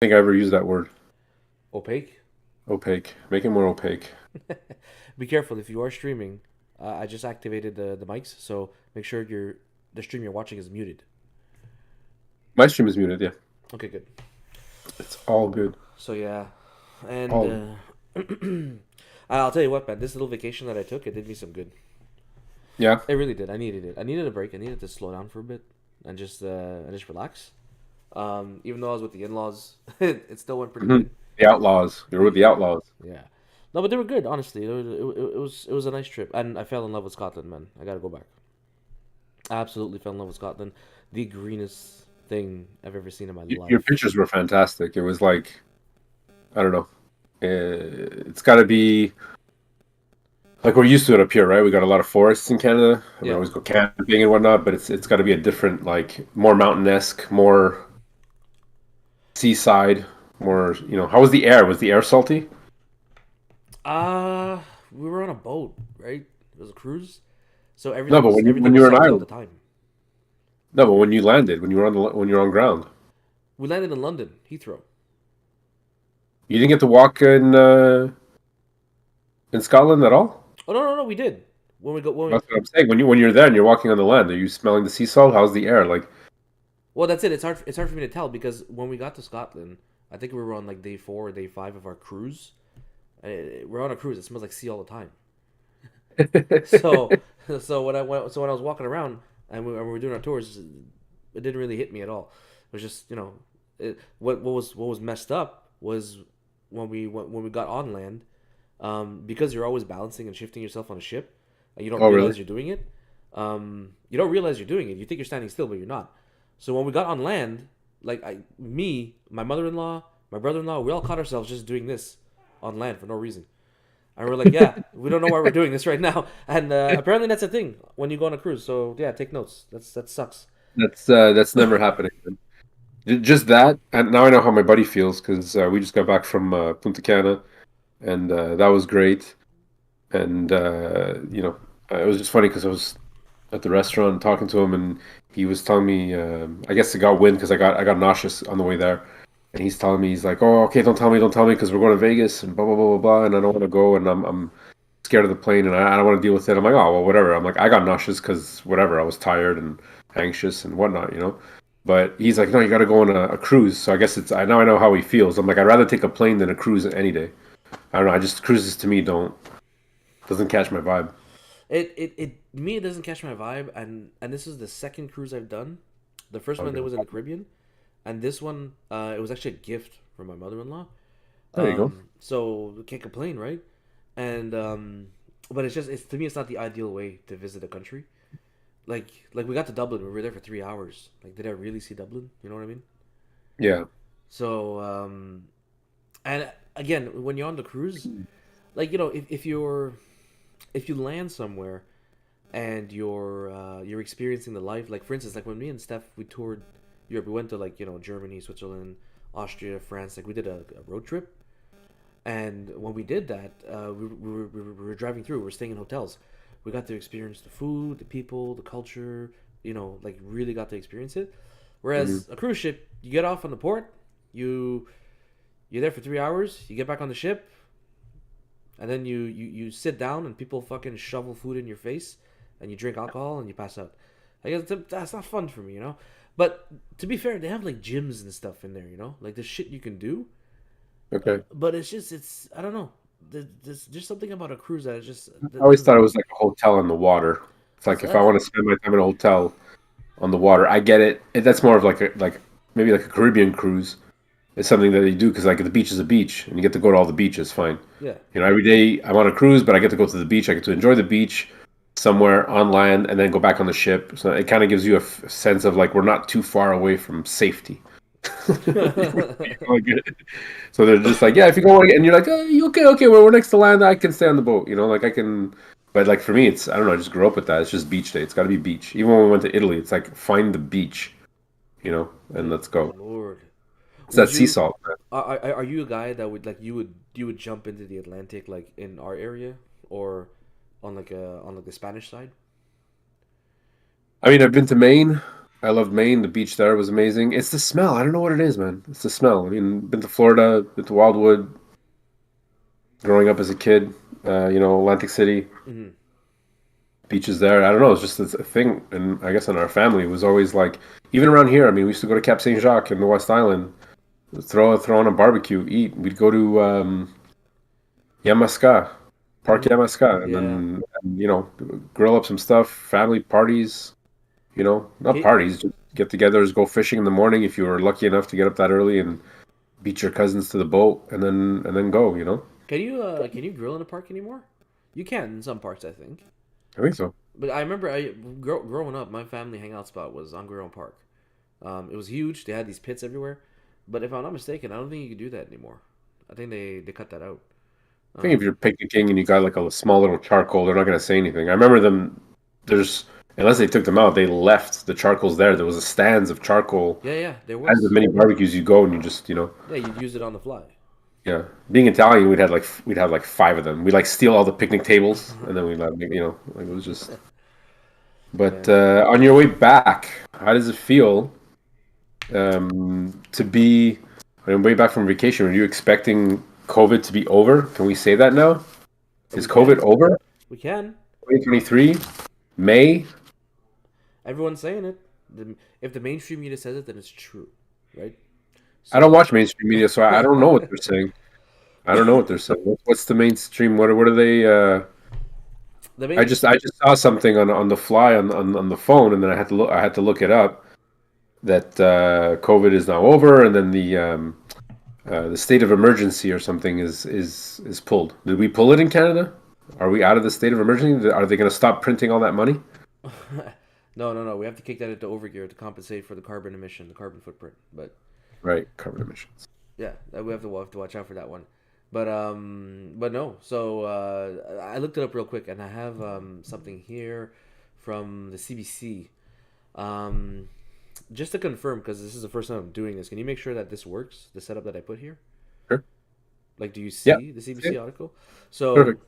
think I ever used that word. Opaque. Opaque. Make it more opaque. Be careful if you are streaming. I just activated the mics, so make sure the stream you're watching is muted. My stream is muted. Yeah, Okay, good. it's all good. So yeah, and All I'll tell you what, man. This little vacation that I took, it did me some good. yeah. It really did. I needed it. I needed a break. I needed to slow down for a bit and just relax. Even though I was with the in-laws, it still went pretty hmm good. The Outlaws. You're with the Yeah, Outlaws. yeah. No, but they were good. Honestly, it was a nice trip, and I fell in love with Scotland, man. I gotta go back. I absolutely fell in love with Scotland. The greenest thing I've ever seen in my Your life. pictures were fantastic. It was like I don't know. It's got to be like we're used to it up here, right? We got a lot of forests in Canada, and we Yeah. always go camping and whatnot. But it's got to be a different, like more mountain-esque, more seaside, more. How was the air? Was the air salty? We were on a boat, right? It was a cruise, so No, but when you everything when was you were in salty all the Ireland. time. No, but when you landed, when you were on ground, We landed in London, Heathrow. you didn't get to walk in Scotland at all. Oh no, we did. When we That's what I'm saying. When you're there and you're walking on the land, are you smelling the sea salt? How's the air? Like, well, that's it. It's hard for me to tell because when we got to Scotland, I think we were on like day 4 or day 5 of our cruise. We're on a cruise. It smells like sea all the time. So so when I was walking around and we were doing our tours, it didn't really hit me at all. It was just what was messed up was when we got on land, because you're always balancing and shifting yourself on a ship, and you don't oh, really? realize you're doing it. You don't realize you're doing it. You think you're standing still, but you're not. So when we got on land, my mother-in-law, my brother-in-law, we all caught ourselves just doing this on land for no reason. And we're like, yeah, we don't know why we're doing this right now. And apparently that's a thing when you go on a cruise. So yeah, take notes. That sucks. That's never happening. Just that, and now I know how my buddy feels because we just got back from Punta Cana, and that was great. And it was just funny because I was at the restaurant talking to him, and he was telling me, I guess it got wind because I got nauseous on the way there, and he's telling me he's like, "Oh, okay, don't tell me, because we're going to Vegas and blah blah blah blah blah, and I don't want to go, and I'm scared of the plane, and I don't want to deal with it." I'm like, "Oh well, whatever." I'm like, "I got nauseous because whatever, I was tired and anxious and whatnot." But he's like, "No, you got to go on a cruise." So I guess I now I know how he feels. I'm like, I'd rather take a plane than a cruise any day. I don't know. I just cruises to me don't doesn't catch my vibe. It doesn't catch my vibe. And this is the second cruise I've done. The first one Okay. that was in the Caribbean, and this one it was actually a gift from my mother-in-law. There you go. So can't complain, right? And but it's to me it's not the ideal way to visit a country. Like we got to Dublin, we were there for 3 hours. Like, did I really see Dublin? You know what I mean? Yeah. So and again, when you're on the cruise, like if you land somewhere and you're experiencing the life, like for instance, like when me and Steph we toured Europe, we went to like Germany, Switzerland, Austria, France. Like we did a road trip, and when we did that, we were driving through. We were staying in hotels. We got to experience the food, the people, the culture. Like really got to experience it. hmm Whereas a cruise ship, you get off on the port, you you're there for 3 hours, you get back on the ship, and then you sit down and people fucking shovel food in your face, and you drink alcohol and you pass out. I guess that's not fun for me. But to be fair, they have like gyms and stuff in there. Like the shit you can do. Okay. But it's I don't know. There's just something about a cruise that I that always thought it doesn't. was like a hotel on the water. It's like if I Uh, want to spend my time in a hotel on the water, I get it. That's more of like maybe like a Caribbean cruise. It's something that you do because like the beach is a beach and you get to go to all the beaches. Fine. yeah. Every day I'm on a cruise, but I get to go to the beach. I get to enjoy the beach somewhere on land and then go back on the ship. So it kind of gives you a sense of like we're not too far away from safety. Like, so they're just like, yeah, if you go and you're like, oh, you okay, okay, well, we're next to land, I can stay on the boat, like I can. But like for me, it's I don't know, I just grew up with that. It's just beach day. It's got to be beach. Even when we went to Italy, it's like find the beach, and let's go. Lord, It's would that sea you? salt, man. Are you a guy that would like you would jump into the Atlantic like in our area or on like the Spanish side? I mean, I've been to Maine. I loved Maine. The beach there was amazing. It's the smell. I don't know what it is, man. It's the smell. I mean, been to Florida, been to Wildwood, growing up as a kid. Atlantic City, Hmm. beaches there. I don't know. It's just a thing, and I guess in our family it was always like, even around here. I mean, we used to go to Cap Saint Jacques in the West Island, throw on a barbecue, eat. We'd go to Yamaska, Park Hmm. Yamaska, and Yeah. then grill up some stuff, family parties. Not Can, parties, just get-togethers, go fishing in the morning if you were lucky enough to get up that early and beat your cousins to the boat, and then go. can you grill in a park anymore? You can in some parks, I think. I think so. But I remember growing up, my family hangout spot was on Grill Park. It was huge. They had these pits everywhere. But if I'm not mistaken, I don't think you can do that anymore. I think they cut that out. I think if Um, you're picnicking and you got like a small little charcoal, they're not going to say anything. I remember them. There's Unless they took them out, they left the charcoals there. There was a stands of charcoal. yeah, yeah, there As the was. many barbecues you go and you just Yeah, you'd use it on the fly. yeah. Being Italian, we'd have like five of them. We'd like steal all the picnic tables and then we'd like it was just. But Yeah. on your way back, how does it feel to be on your way back from vacation? Were you expecting COVID to be over? Can we say that now? Is We COVID can. over? We can. 2023, May. Everyone's saying it. If the mainstream media says it, then it's true, right? I don't So watch mainstream media, so I don't know what they're saying. I don't know what they're saying. What's the mainstream? What are they? the I main just I just saw something on the fly on the phone, and then I had to look it up that COVID is now over, and then the state of emergency or something is pulled. Did we pull it in Canada? Are we out of the state of emergency? Are they going to stop printing all that money? no, no, no. We have to kick that into overgear to compensate for the carbon emission, the carbon footprint. But Right, carbon emissions. yeah, we have to watch out for that one. But no. So I looked it up real quick, and I have something here from the CBC. Um, just to confirm, because this is the first time I'm doing this, can you make sure that this works? The setup that I put here. Sure. Like, do you Yeah. see the Yeah. CBC article? So, Perfect.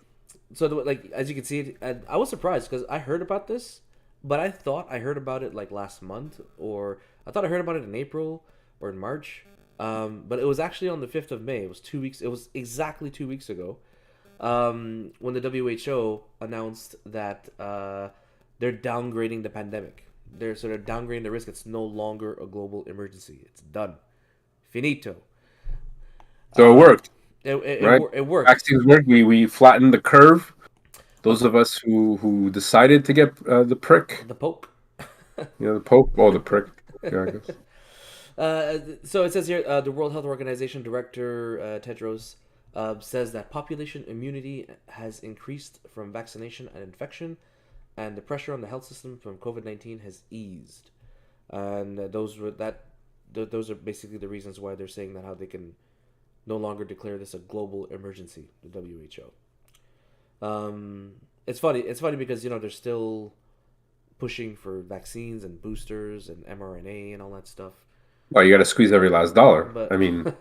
like as you can see, I was surprised because I heard about this, but I thought I heard about it like last month, or I thought I heard about it in April or in March. But it was actually on the 5th of May. It was 2 weeks. It was exactly 2 weeks ago, when the WHO announced that they're downgrading the pandemic. They're downgrading the risk. It's no longer a global emergency. It's done. Finito. So it Um, worked, it, right? it worked. Vaccines worked. We flattened the curve. Those of us who decided to get the prick, The poke. the poke, oh, the prick. Yeah, I guess. So it says here, the World Health Organization director Tedros says that population immunity has increased from vaccination and infection, and the pressure on the health system from COVID-19 has eased. And those are basically the reasons why they're saying that how they can no longer declare this a global emergency. The WHO. It's funny. It's funny because they're still pushing for vaccines and boosters and mRNA and all that stuff. Well, you got to squeeze every last dollar. I But mean,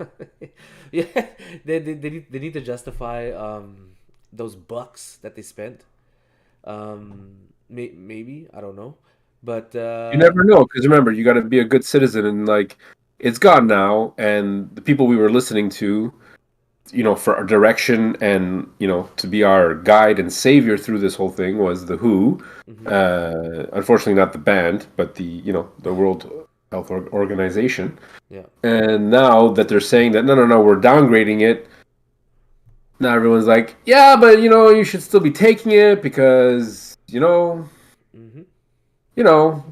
yeah, they need to justify those bucks that they spent. Maybe I don't know, but you never know because remember, you got to be a good citizen, and like, it's gone now, and the people we were listening to, for our direction and to be our guide and savior through this whole thing was the WHO. mhm, Unfortunately, not the band, but the World Health Organization. yeah, And now that they're saying that no, we're downgrading it. Now everyone's like, yeah, but you should still be taking it because hmm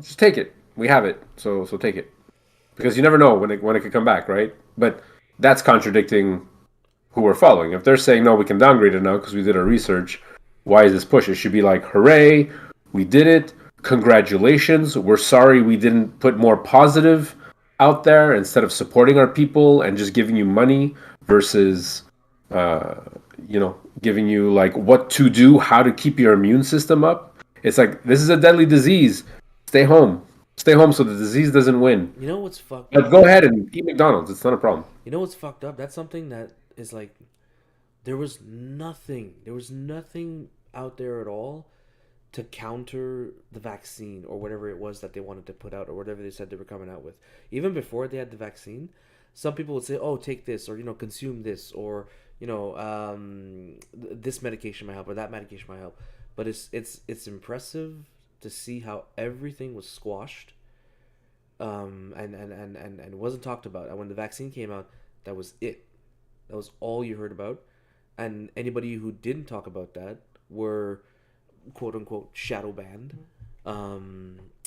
just take it. We have it, so take it because you never know when it could come back, right? But that's contradicting who we're following. If they're saying no, we can downgrade it now because we did our research. Why is this push? It should be like, hooray, we did it. Congratulations. We're sorry we didn't put more positive out there instead of supporting our people and just giving you money versus, uh, giving you like what to do, how to keep your immune system up. It's like, this is a deadly disease. Stay home. Stay home so the disease doesn't win. You know what's fucked But up? go ahead and eat McDonald's. It's not a problem. You know what's fucked up? That's something that is like there was nothing. There was nothing out there at all to counter the vaccine or whatever it was that they wanted to put out or whatever they said they were coming out with. Even before they had the vaccine, some people would say, "Oh, take this," or consume this, or this medication might help or that medication might help. But it's impressive to see how everything was squashed, and wasn't talked about. And when the vaccine came out, that was it. That was all you heard about. And anybody who didn't talk about that were quote unquote shadow banned,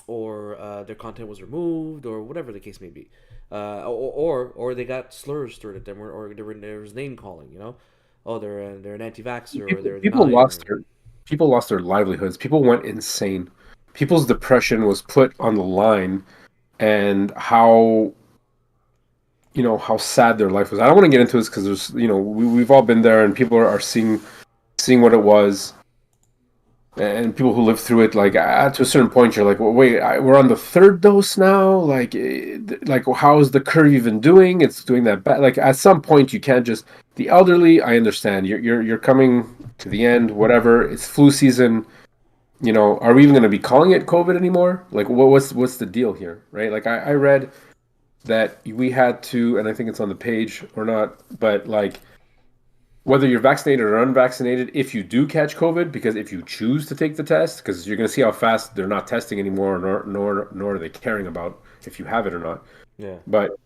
or their content was removed, or whatever the case may be, or they got slurs thrown at them, or there was name calling. Oh, they're an anti-vaxxer, or People they're a people denier. lost their people lost their livelihoods. People went insane. People's depression was put on the line, and how sad their life was. I don't want to get into this because there's we've all been there, and people are seeing what it was, and people who live through it. Like to a certain point, you're like, well, wait, we're on the third dose now. Like how is the curve even doing? It's doing that bad. Like at some point, you can't just the elderly. I understand you're coming to the end. Whatever. It's flu season. Are we even going to be calling it COVID anymore? Like, what's the deal here, right? Like, I read that we had to, and I think it's on the page or not, but like whether you're vaccinated or unvaccinated, if you do catch COVID, because if you choose to take the test, because you're going to see how fast they're not testing anymore, nor are they caring about if you have it or not. Yeah. But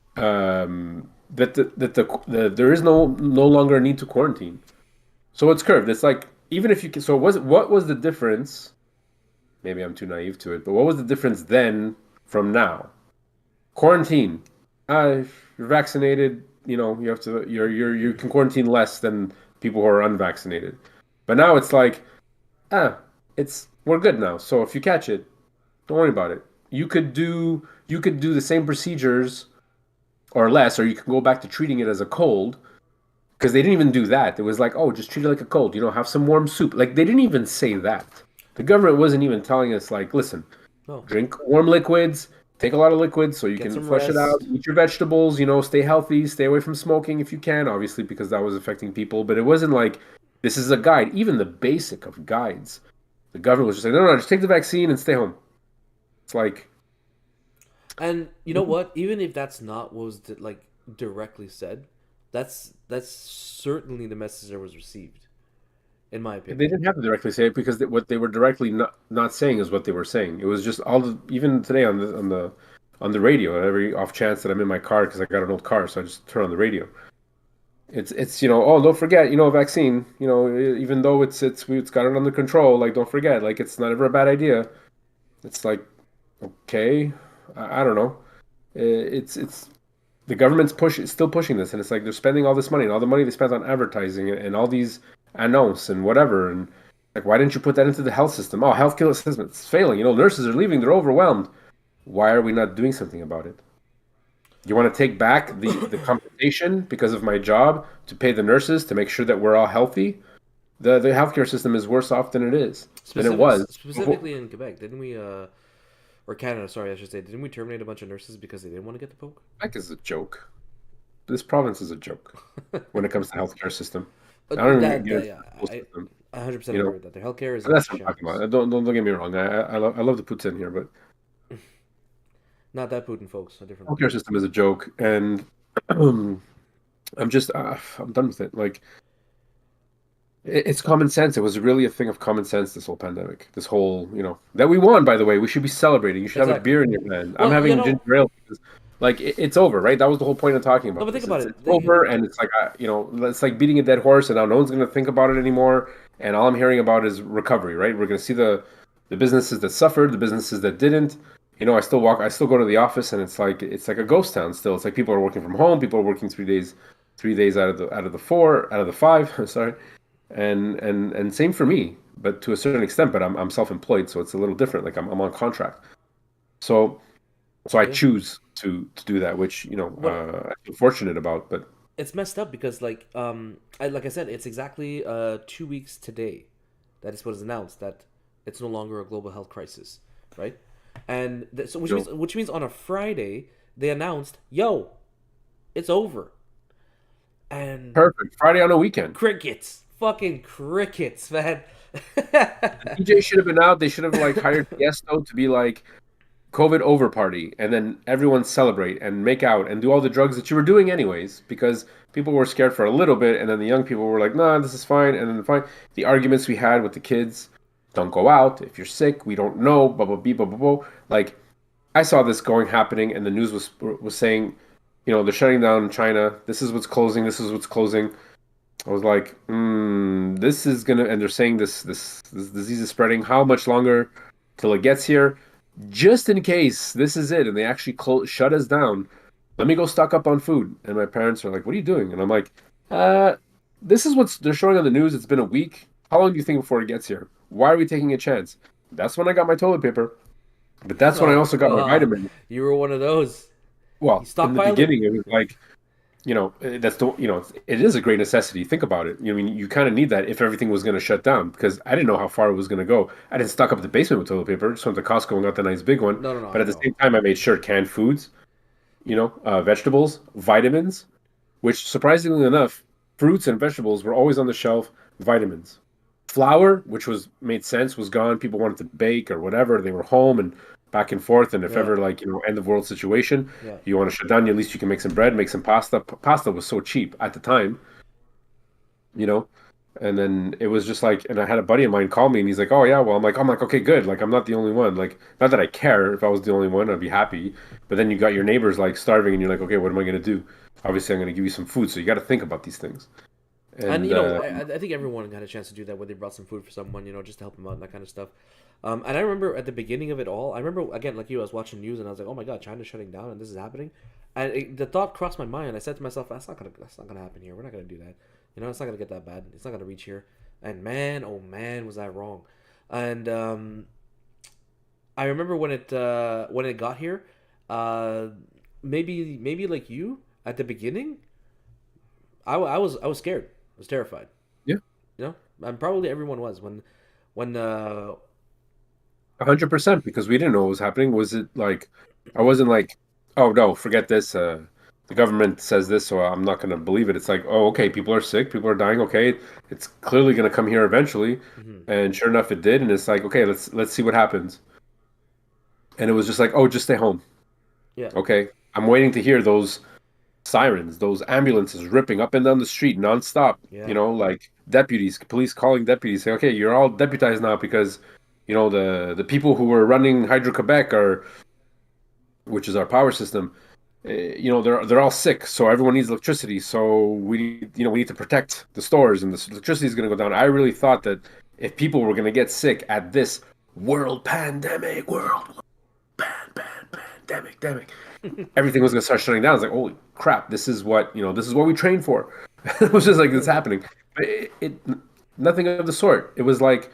there is no longer a need to quarantine. So it's curved. It's like even if you can. So what was the difference? Maybe I'm too naive to it, but what was the difference then from now? Quarantine. If you're vaccinated, you have to you can quarantine less than people who are unvaccinated. But now it's like, ah, it's we're good now. So if you catch it, don't worry about it. You could do the same procedures or less, or you can go back to treating it as a cold because they didn't even do that. It was like, oh, just treat it like a cold. Have some warm soup. Like they didn't even say that. The government wasn't even telling us like, listen, No. drink warm liquids, take a lot of liquids so you Get can some flush it out, rest. eat your vegetables, stay healthy, stay away from smoking if you can, obviously, because that was affecting people. But it wasn't like this is a guide. Even the basic of guides, the government was just like, no, no, just take the vaccine and stay home. It's like, And you know what? Even if that's not what was like directly said, that's certainly the message that was received, in my they opinion. didn't have to directly say it because what they were directly not saying is what they were saying. It was just even today on the radio, every off chance that I'm in my car because I got an old car, so I just turn on the radio. It's oh, don't forget, vaccine, even though it's got it under control, like don't forget, like it's not ever a bad idea. It's like, okay, I don't know. It's the government's still pushing this, and it's like they're spending all this money and all the money they spent on advertising and all these annonce and whatever, and like why didn't you put that into the health system? Oh, healthcare system, it's failing. Nurses are leaving, they're overwhelmed. Why are we not doing something about it? You want to take back the compensation because of my job to pay the nurses to make sure that we're all healthy? The healthcare system is worse off than it was before. Specifically in Quebec, didn't we or Canada, sorry, I should say, didn't we terminate a bunch of nurses because they didn't want to get the poke? Quebec is a joke. This province is a joke when it comes to healthcare system. I don't even That get into yeah, the school I system. 100% You agree know, with that. Their healthcare is and in that's what I'm talking about. shambles. Don't get me wrong. I love the Putin here, but Not that Putin, folks. A different healthcare Putin. system is a joke, and I'm just I'm done with it. Like it's common sense. It was really a thing of common sense. This whole pandemic, this whole that we won. By the way, we should be celebrating. You should have a Exactly. beer in your hand. I'm Well, having ginger ale because like it's over, right? That was the whole point of talking no, about but think this. about It's it. over, and it's like it's like beating a dead horse, and now no one's going to think about it anymore. And all I'm hearing about is recovery, right? We're going to see the businesses that suffered, the businesses that didn't. I still go to the office, and it's like a ghost town still. It's like people are working from home, people are working 3 days out of the four, out of the five, sorry, and same for me, but to a certain extent. But I'm self-employed, so it's a little different. Like I'm on contract, so I Yeah. choose to do that, which What I feel fortunate about. But it's messed up because like I said, it's exactly 2 weeks today that is what is announced that it's no longer a global health crisis, right? And so which means on a Friday they announced, "Yo, it's over." And perfect Friday on a weekend. crickets, fucking crickets, man. The DJ should have been out. They should have like hired Tiesto to be like COVID over party, and then everyone celebrate and make out and do all the drugs that you were doing anyways, because people were scared for a little bit, and then the young people were like, "Nah, this is fine." And then fine, the arguments we had with the kids, don't go out if you're sick. We don't know. Blah blah blah blah blah. Blah. Like I saw this going happening, and the news was saying, they're shutting down China. This is what's closing. This is what's closing. I was like, this is gonna, and they're saying this disease is spreading. How much longer till it gets here? Just in case this is it, and they actually shut us down. Let me go stock up on food. And my parents are like, "What are you doing?" And I'm like, "Uh, this is what they're showing on the news. It's been a week. How long do you think before it gets here? Why are we taking a chance?" That's when I got my toilet paper, but that's when I also got my vitamins. You were one of those. You Well, in the stockpiled it? beginning, it was like that's the it is a great necessity. Think about it. I mean, you kind of need that if everything was going to shut down, because I didn't know how far it was going to go. I didn't stock up the basement with toilet paper. Just went to Costco and got the nice big one. No, no, no, But I at the know. same time, I made sure canned foods, vegetables, vitamins, which surprisingly enough, fruits and vegetables were always on the shelf. Vitamins, flour, which was made sense, was gone. People wanted to bake or whatever. They were home and back and forth. And if Yeah, ever like end of world situation, yeah. you want to shut down, at least you can make some bread, make some pasta. Pasta was so cheap at the time, you know. And then it was just like, and I had a buddy of mine call me, and he's like, "Oh yeah, well," I'm like, okay, good. Like I'm not the only one. Like not that I care. If I was the only one, I'd be happy. But then you got your neighbors like starving, and you're like, okay, what am I gonna do? Obviously, I'm gonna give you some food. So you got to think about these things. And And I think everyone had a chance to do that when they brought some food for someone, just to help them out and that kind of stuff. And I remember at the beginning of it all, I remember again, like you, I was watching news and I was like, "Oh my God, China's shutting down and this is happening," and the thought crossed my mind. I said to myself, that's not gonna happen here. We're not gonna do that. It's not gonna get that bad. It's not gonna reach here." And man, oh man, was I wrong. And I remember when it got here, uh, maybe like you at the beginning, I was scared. I was terrified. yeah, And probably everyone was when 100% because we didn't know what was happening. Was it like I wasn't like, oh no, forget this. The government says this, so I'm not gonna believe it. It's like, oh, okay, people are sick, people are dying. Okay, it's clearly gonna come here eventually, mhm. and sure enough, it did. And it's like, okay, let's see what happens. And it was just like, oh, just stay home. Yeah, Okay, I'm waiting to hear those sirens, those ambulances ripping up and down the street nonstop. yeah, Like deputies, police calling deputies, saying, "Okay, you're all deputized now because, the people who were running Hydro Quebec which is our power system, they're all sick, so everyone needs electricity. So we need to protect the stores, and the electricity is going to go down." I really thought that if people were going to get sick at this world pandemic, everything was going to start shutting down. It's like, holy crap, this is what we trained for. It was just like this happening. But nothing of the sort. It was like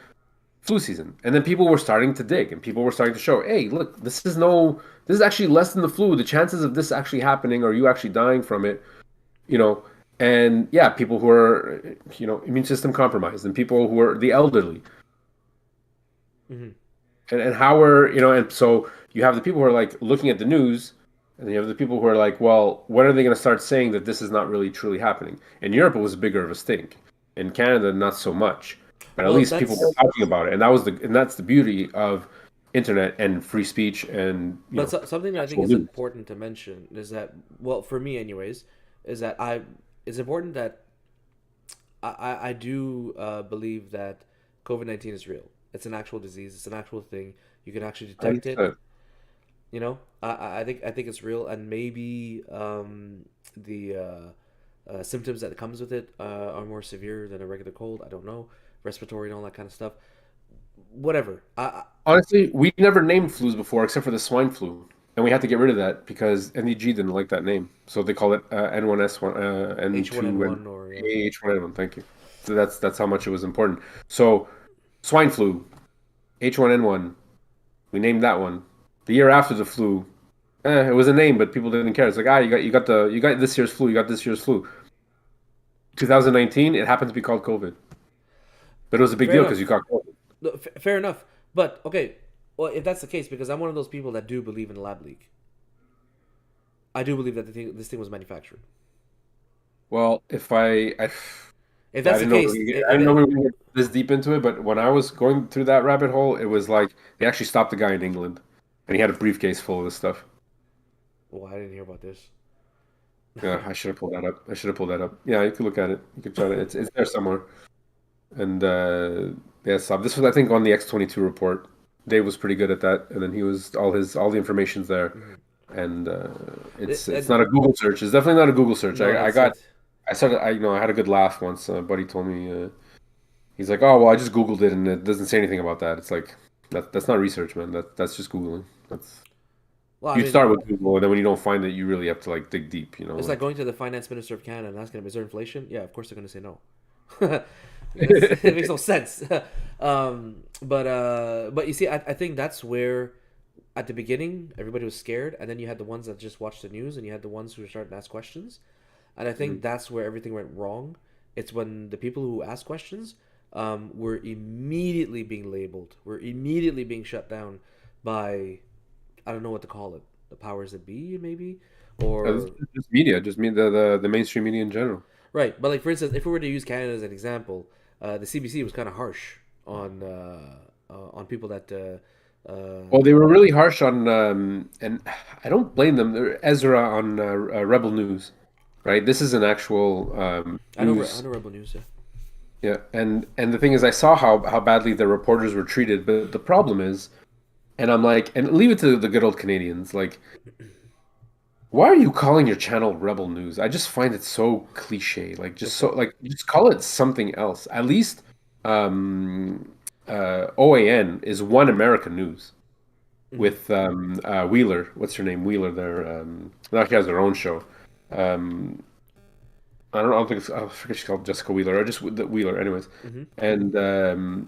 flu season, and then people were starting to dig, and people were starting to show, hey, look, this is actually less than the flu. The chances of this actually happening or you actually dying from it, you know, and yeah, people who are, immune system compromised, and people who are the elderly, hmm and how are and so you have the people who are like looking at the news, and then you have the people who are like, well, when are they going to start saying that this is not really truly happening? In Europe, it was bigger of a stink. In Canada, not so much. But at well, least people were that's talking about it, and that's the beauty of internet and free speech and something that I think actual is news. important to mention is that, well, for me anyways, is that it's important that I do believe that COVID-19 is real. It's an actual disease. It's an actual thing. You can actually detect it. 100%. I think it's real, and maybe the symptoms that comes with it are more severe than a regular cold. I don't know, respiratory and all that kind of stuff. Whatever. Honestly, we never named flus before except for the swine flu, and we had to get rid of that because NDG didn't like that name, so they call it N1S1, N2, and H1N1 or yeah. H1N1. Thank you. So that's how much it was important. So swine flu, H1N1, we named that one. The year after the flu, it was a name, but people didn't care. It's like, you got this year's flu, you got this year's flu. 2019, it happened to be called COVID, but it was a big Fair deal because you enough. got COVID. No, fair enough. But okay, well, if that's the case, because I'm one of those people that do believe in lab leak, I do believe that this thing was manufactured. Well, if I If Yeah, that's the case, I didn't know we were gonna get this deep into it, but when I was going through that rabbit hole, it was like they actually stopped the guy in England, and he had a briefcase full of this stuff. well, I didn't hear about this. Yeah, I should have pulled that up. I should have pulled that up. Yeah, you could look at it. You could try to. It's there somewhere. And yeah, so this was I think on the X-22 report. Dave was pretty good at that, and then he was all the information's there, Mhm. and it's And not a Google search. It's definitely not a Google search. no, I that's got it. I started I had a good laugh once. A buddy told me he's like, oh well, I just Googled it and it doesn't say anything about that. It's like that's not research, man. That's just Googling. That's Well, I you mean, start with Google, and then when you don't find it, you really have to like dig deep. it's like Like. going to the finance minister of Canada and asking him, "Is there inflation?" Yeah, of course they're going to say no. It makes no sense. But you see, I think that's where at the beginning everybody was scared, and then you had the ones that just watched the news, and you had the ones who were starting to ask questions, and I think that's where everything went wrong. It's when the people who ask questions were immediately being labeled, were immediately being shut down by I don't know what to call it, the powers that be, maybe, It's or just media, just me the mainstream media in general. right. But like for instance, if we were to use Canada as an example, the CBC was kind of harsh on people that Well, they were really harsh on, and I don't blame them. Ezra on Rebel News, right? This is an actual I news, know Rebel News. Yeah. yeah. And the thing is, I saw how badly the reporters were treated, but the problem is, and I'm like, and leave it to the good old Canadians, like, why are you calling your channel Rebel News? I just find it so cliche, like just so like just call it something else. At least, OAN is One America News Hmm. with Wheeler. What's her name? Wheeler. There, now she has her own show. Um, I don't think it's. I forget she's called Jessica Wheeler or just Wheeler. Anyways, Hmm. and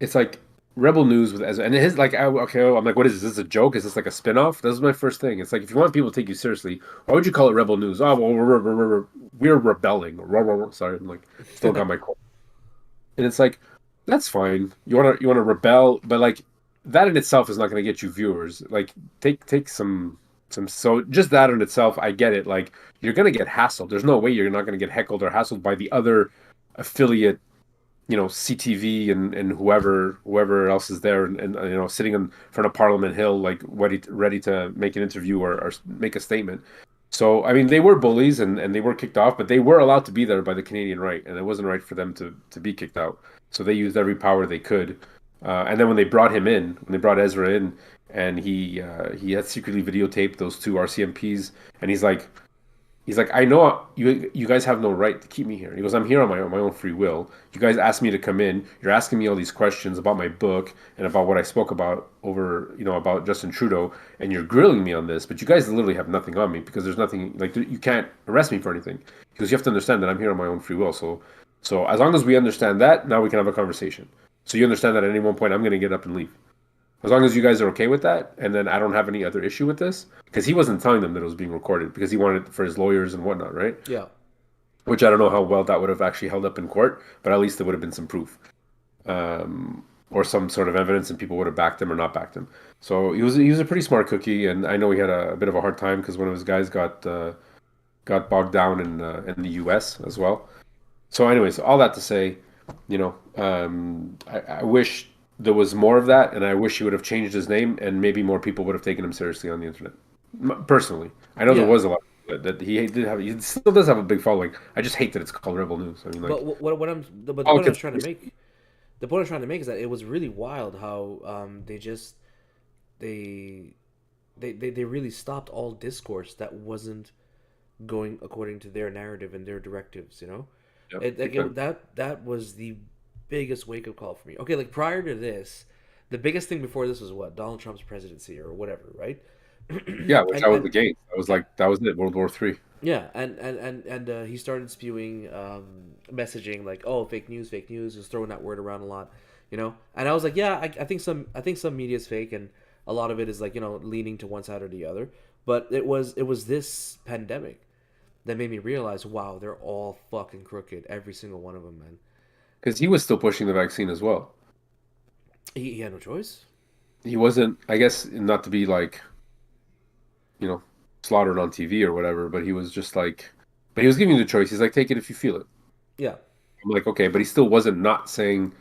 it's like Rebel News with Ezra, and his like okay, I'm like, what is this? Is this a joke? Is this like a spin-off? This is my first thing. It's like if you want people to take you seriously, why would you call it Rebel News? Oh well, we're rebelling. Sorry, I'm like still got my quote. And it's like, that's fine. You wanna rebel, but like that in itself is not gonna get you viewers. Like take some so just that in itself, I get it. Like you're gonna get hassled. There's no way you're not gonna get heckled or hassled by the other affiliate, CTV and whoever else is there and sitting in front of Parliament Hill like ready to make an interview or make a statement. So I mean they were bullies and they were kicked off, but they were allowed to be there by the Canadian right, and it wasn't right for them to be kicked out. So they used every power they could. And then when they brought him in, when they brought Ezra in, and he had secretly videotaped those two RCMPs, and he's like, I know you guys have no right to keep me here. He goes, I'm here on my own free will. You guys asked me to come in. You're asking me all these questions about my book and about what I spoke about about Justin Trudeau, and you're grilling me on this. But you guys literally have nothing on me because there's nothing like you can't arrest me for anything because you have to understand that I'm here on my own free will. So as long as we understand that, now we can have a conversation. So you understand that at any one point I'm going to get up and leave. As long as you guys are okay with that, and then I don't have any other issue with this, because he wasn't telling them that it was being recorded because he wanted it for his lawyers and whatnot, right? Yeah. Which I don't know how well that would have actually held up in court, but at least there would have been some proof, or some sort of evidence, and people would have backed him or not backed him. So he was a pretty smart cookie, and I know he had a bit of a hard time because one of his guys got bogged down in the U.S. as well. So, anyways, all that to say, I wish there was more of that, and I wish he would have changed his name, and maybe more people would have taken him seriously on the internet. Personally, I know there Yeah. was a lot that he still does have a big following. I just hate that it's called Rebel News. I mean, But like, the all point I was kids. trying to make, the point I was trying to make is that it was really wild how they they really stopped all discourse that wasn't going according to their narrative and their directives. Yep, Like exactly. that was the biggest wake up call for me. Okay, like prior to this, the biggest thing before this was what Donald Trump's presidency or whatever, right? Yeah, which I was and against. I was like, that was it, World War III. yeah, and he started spewing messaging like, "Oh, fake news, fake news." He was throwing that word around a lot, And I was like, "Yeah, I think some media is fake, and a lot of it is like leaning to one side or the other." But it was this pandemic that made me realize, wow, they're all fucking crooked, every single one of them, man. Because he was still pushing the vaccine as well. He had no choice. He wasn't, I guess, not to be like, you know, slaughtered on TV or whatever, but he was just like, but he was giving you the choice. He's like, take it if you feel it. Yeah, I'm like, okay, but he still wasn't not saying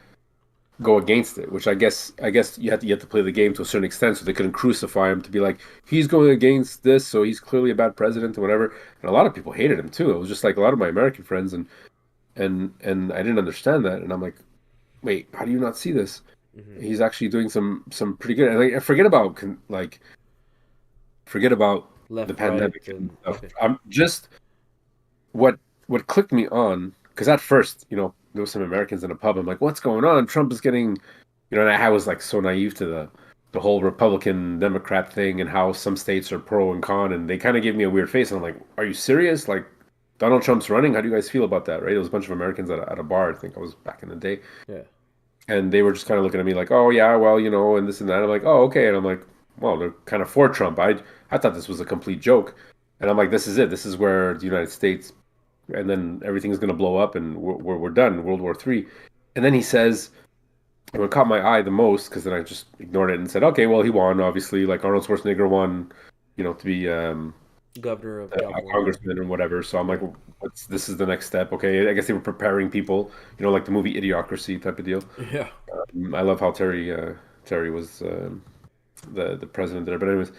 go against it, which I guess you have to play the game to a certain extent, so they couldn't crucify him to be like he's going against this, so he's clearly a bad president or whatever. And a lot of people hated him too. It was just like a lot of my American friends, and I didn't understand that, and I'm like, wait, how do you not see this? Hmm. He's actually doing some pretty good. And like, forget about the Left, right, pandemic and and stuff. okay. I'm just what what clicked me on because at first, there was some Americans in a pub. I'm like, what's going on? Trump is getting, and I was like so naive to the whole Republican Democrat thing and how some states are pro and con, and they kind of gave me a weird face. And I'm like, are you serious? Like Donald Trump's running? How do you guys feel about that? Right? It was a bunch of Americans at a bar. I think I was back in the day, Yeah. and they were just kind of looking at me like, oh yeah, well, and this and that. I'm like, oh okay, and I'm like, well, they're kind of for Trump. I thought this was a complete joke, and I'm like, this is it. This is where the United States, and then everything's gonna blow up, and we're done, World War III. And then he says, and what caught my eye the most, because then I just ignored it and said, okay, well, he won, obviously, like Arnold Schwarzenegger won, to be Governor of a California. congressman or whatever. So I'm like, Yeah. well, this is the next step. Okay, I guess they were preparing people, like the movie Idiocracy type of deal. Yeah. I love how Terry was the president there. But anyways,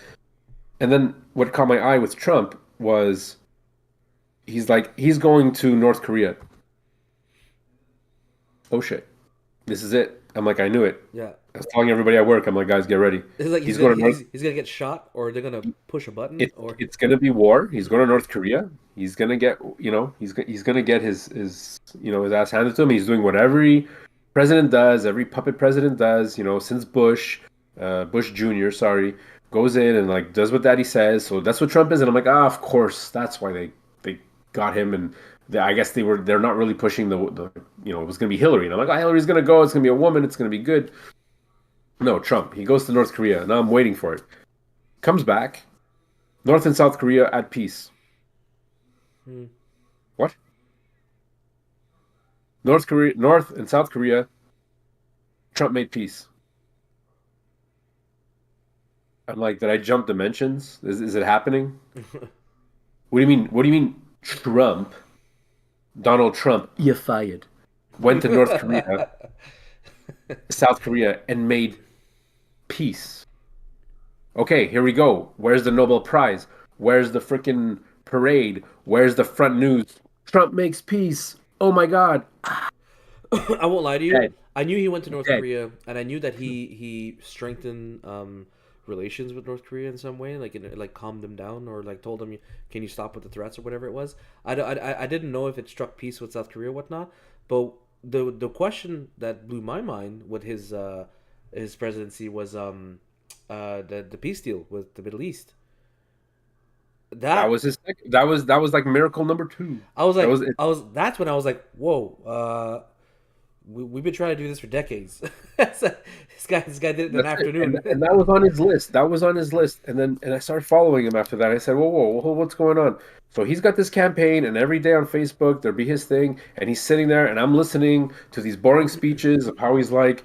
and then what caught my eye with Trump was he's going to North Korea. Oh shit, this is it. I'm like, I knew it. Yeah. I was telling everybody at work. I'm like, guys, get ready. It's like He's going to North. he's gonna get shot, or they're gonna push a button, It, or it's gonna be war. He's going to North Korea. He's gonna get, he's gonna get his ass handed to him. He's doing what every president does, every puppet president does, since Bush, Bush Jr. Sorry, goes in and like does what Daddy says. So that's what Trump is, and I'm like, of course, that's why they got him, and I guess they're not really pushing it was gonna be Hillary, and I'm like, oh, Hillary's gonna go. It's gonna be a woman. It's gonna be good. No, Trump. He goes to North Korea. Now I'm waiting for it. Comes back. North and South Korea at peace. hmm. What? North and South Korea, Trump made peace. I'm like, did I jump dimensions? Is it happening? What do you mean? What do you mean Trump, Donald Trump, you fired, went to North Korea, South Korea, and made peace? Okay, here we go. Where's the Nobel Prize? Where's the freaking parade? Where's the front news? Trump makes peace. Oh my God. I won't lie to you. Dead. I knew he went to North Dead. Korea, and I knew that he strengthened relations with North Korea in some way, like calmed them down, or like told them, "Can you stop with the threats?" or whatever it was. I didn't know if it struck peace with South Korea or whatnot, but the question that blew my mind with his presidency was the peace deal with the Middle East. That That was his. That was like miracle number two. That was it. that's when I was like, whoa, we've been trying to do this for decades. This guy did it in an That's it. And afternoon. and that was on his list. That was on his list. And I started following him after that. I said, whoa, what's going on? So he's got this campaign, and every day on Facebook there'll be his thing, and he's sitting there, and I'm listening to these boring speeches of how he's like,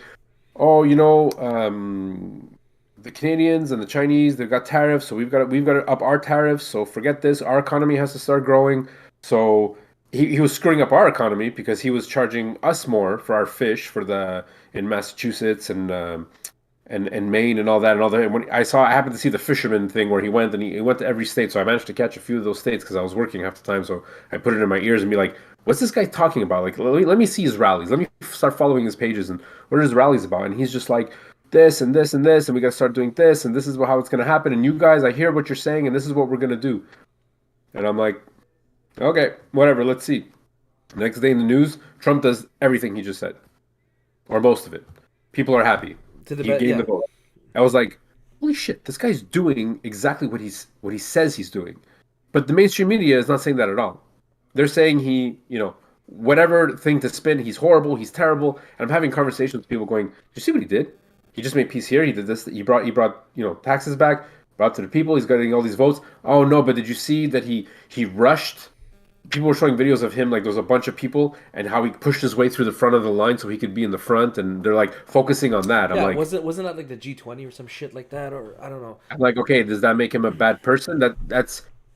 oh, the Canadians and the Chinese, they've got tariffs, so we've got to up our tariffs. So forget this. Our economy has to start growing. So he was screwing up our economy because he was charging us more for our fish in Massachusetts and Maine and all that and all that. And when I happened to see the fisherman thing where he went and he went to every state. So I managed to catch a few of those states because I was working half the time. So I put it in my ears and be like, "What's this guy talking about? Like, let me see his rallies. Let me start following his pages and what are his rallies about?" And he's just like, "This and this and this, and we got to start doing this, and this is how it's going to happen. And you guys, I hear what you're saying, and this is what we're going to do." And I'm like, "Okay, whatever. Let's see." Next day in the news, Trump does everything he just said, or most of it. People are happy. To the He best, gained the yeah. vote. I was like, holy shit, this guy's doing exactly what he says he's doing. But the mainstream media is not saying that at all. They're saying whatever thing to spin, he's horrible, he's terrible. And I'm having conversations with people going, "Do you see what he did? He just made peace here. He did this. He brought taxes back, brought to the people. He's getting all these votes. Oh no, but did you see that he rushed? People were showing videos of him like there was a bunch of people and how he pushed his way through the front of the line so he could be in the front, and they're like focusing on that. I'm Yeah, like, wasn't that like the G20 or some shit like that, or I don't know. I'm like, okay, does that make him a bad person?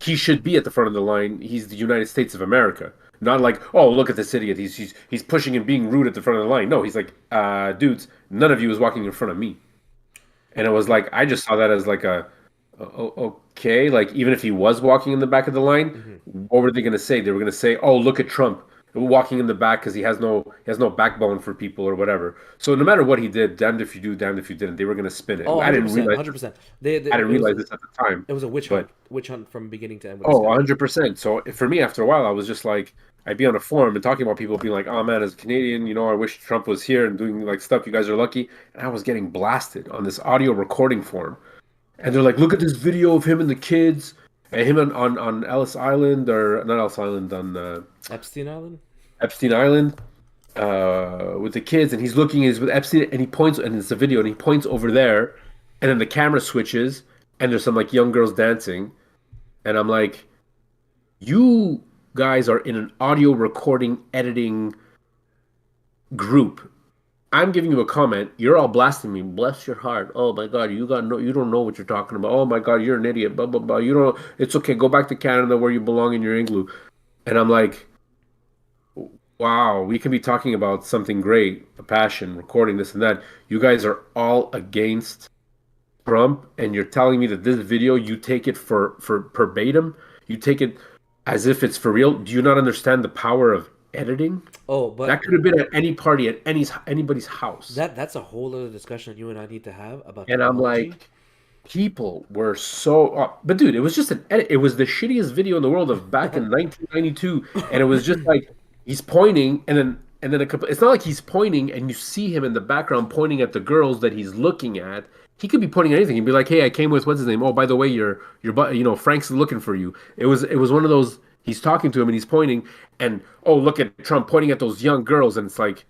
He should be at the front of the line. He's the United States of America, Not like, oh, look at this idiot. He's pushing and being rude at the front of the line. No, he's like, dudes, none of you is walking in front of me. And it was like I just saw that as like okay, like even if he was walking in the back of the line, Mm-hmm. what were they going to say? They were going to say, "Oh, look at Trump walking in the back because he has no backbone for people or whatever." So no matter what he did, damned if you do, damned if you didn't. They were going to spin it. Oh, I didn't 100%, realize 100%. I didn't realize this at the time, It was a but witch hunt from beginning to end with this oh, guy. 100%. So for me, after a while, I was just like, I'd be on a forum and talking about people being like, "Oh man, as a Canadian, I wish Trump was here and doing like stuff. You guys are lucky." And I was getting blasted on this audio recording forum. And they're like, look at this video of him and the kids, and him on Ellis Island, or not Ellis Island, on Epstein Island. Epstein Island, with the kids, and he's with Epstein, and he points, and it's a video, and he points over there, and then the camera switches, and there's some like young girls dancing, and I'm like, you guys are in an audio recording editing group. I'm giving you a comment. You're all blasting me. Bless your heart. Oh my God, you don't know what you're talking about. Oh my God, you're an idiot. Blah blah blah. You don't. It's okay. Go back to Canada where you belong in your igloo. And I'm like, wow, we can be talking about something great, a passion, recording this and that. You guys are all against Trump, and you're telling me that this video you take it for verbatim. You take it as if it's for real. Do you not understand the power of editing? Oh, That but could have been at any party at anybody's house. that's a whole other discussion that you and I need to have about And I'm technology. like, people were so. But dude, it was just an edit. It was the shittiest video in the world of back in 1992, and it was just like he's pointing, and then it's not like he's pointing, and you see him in the background pointing at the girls that he's looking at. He could be pointing at anything. He'd be like, "Hey, I came with what's his name? Oh, by the way, Frank's looking for you." It was one of those. He's talking to him and he's pointing, and oh, look at Trump pointing at those young girls, and it's like,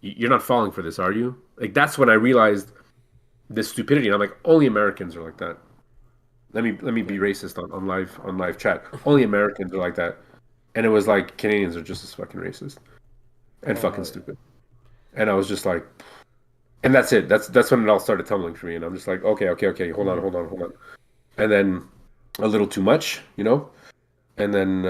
You're not falling for this, are you?" Like that's when I realized this stupidity. And I'm like, only Americans are like that. Let me Yeah. be racist on live chat. Only Americans are like that. And it was like Canadians are just as fucking racist and Oh fucking hell yeah. stupid. And I was just like, and that's it. That's when it all started tumbling for me. And I'm just like, okay, okay, okay, hold on, Hmm. hold on, hold on. And then a little too much. And then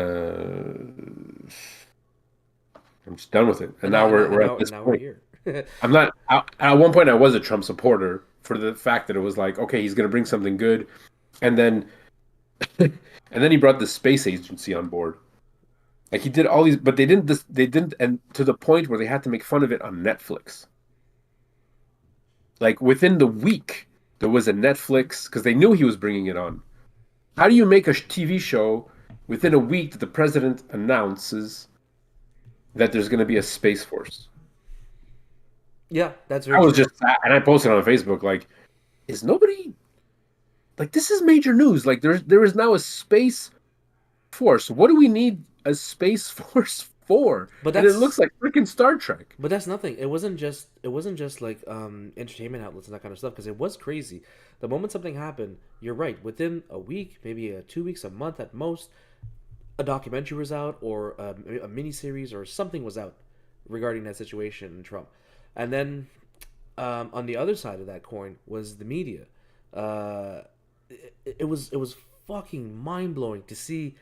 I'm just done with it. And And now now, we're now, we're at now, this now we're point. here. I'm not. At one point, I was a Trump supporter for the fact that it was like, okay, he's going to bring something good, and then, and then he brought the space agency on board. Like he did all these, but they didn't. They didn't, and to the point where they had to make fun of it on Netflix. Like within the week, there was a Netflix because they knew he was bringing it on. How do you make a TV show within a week that the president announces that there's going to be a space force? Yeah, that's I very was true. just, and I posted on Facebook like, is nobody like this is major news. Like there is now a space force. What do we need a space force for? But And it looks that's like freaking Star Trek. but that's nothing. It wasn't just like entertainment outlets and that kind of stuff because it was crazy. The moment something happened, you're right. Within a week, maybe 2 weeks, a month at most, a documentary was out or a mini series or something was out regarding that situation in Trump. And then on the other side of that coin was the media. Uh, it was fucking mind blowing to see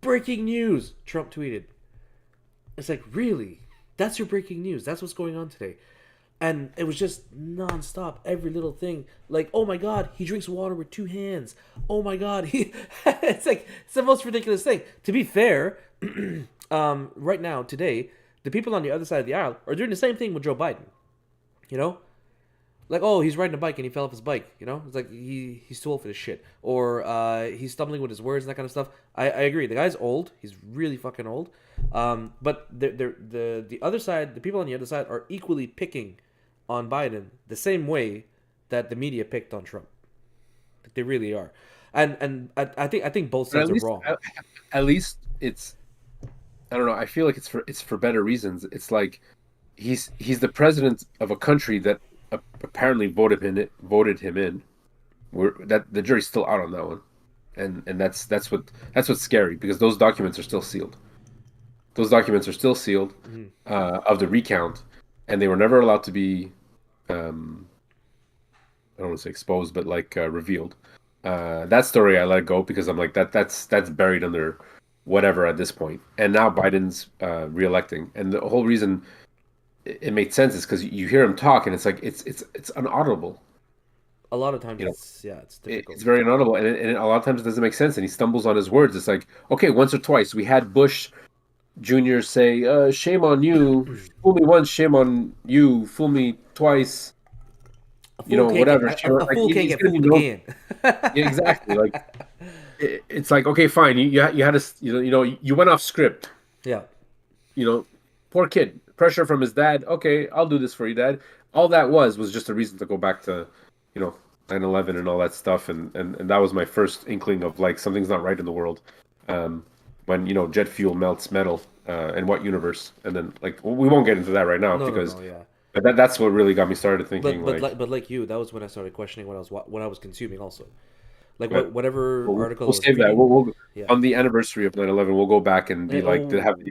breaking news. Trump tweeted. It's like really, that's your breaking news. That's what's going on today. And it was just nonstop, every little thing. Like, oh my god, he drinks water with two hands. Oh my god, he. It's like it's the most ridiculous thing. To be fair, right now, today, the people on the other side of the aisle are doing the same thing with Joe Biden. You know, like, oh, he's riding a bike and he fell off his bike. It's like he's too old for this shit, or he's stumbling with his words and that kind of stuff. I agree. The guy's old. He's really fucking old. But the other side, the people on the other side, are equally picking on Biden the same way that the media picked on Trump. Like, they really are, and I think both But at sides are least wrong. at least it's I don't know. I feel like it's for better reasons. It's like he's the president of a country that apparently voted him in. That the jury's still out on that one, and that's what's scary because those documents are still sealed. Those documents are still sealed Mhm. of the recount, and they were never allowed to be um, I don't want to say exposed, but like revealed. That story I let go because I'm like that's buried under. whatever at this point. And now Biden's reelecting, and the whole reason it made sense is because you hear him talk, and it's like it's unaudible. A lot of times You know, it's, yeah, it's difficult. it's very inaudible, and a lot of times it doesn't make sense, and he stumbles on his words. It's like, okay, once or twice we had Bush Jr. say, "Shame on you, fool me once, shame on you, fool me twice." Whatever. A Like fool can't he's get gonna be fooled known. again. Yeah, exactly. Like it's like, okay, fine. You had a you went off script. Yeah. You know, poor kid, pressure from his dad. Okay, I'll do this for you, dad. All that was just a reason to go back to, you know, 9/11 and all that stuff, and that was my first inkling of like something's not right in the world. Um, when jet fuel melts metal, and what universe, and then like we won't get into that right now No, no, because no. Yeah. that's what really got me started thinking But like, like you, that was when I started questioning what I was consuming. Also, like but whatever article we'll I was save that. reading. We'll Yeah. on the anniversary of 9/11, we'll go back and be like, to have Oh,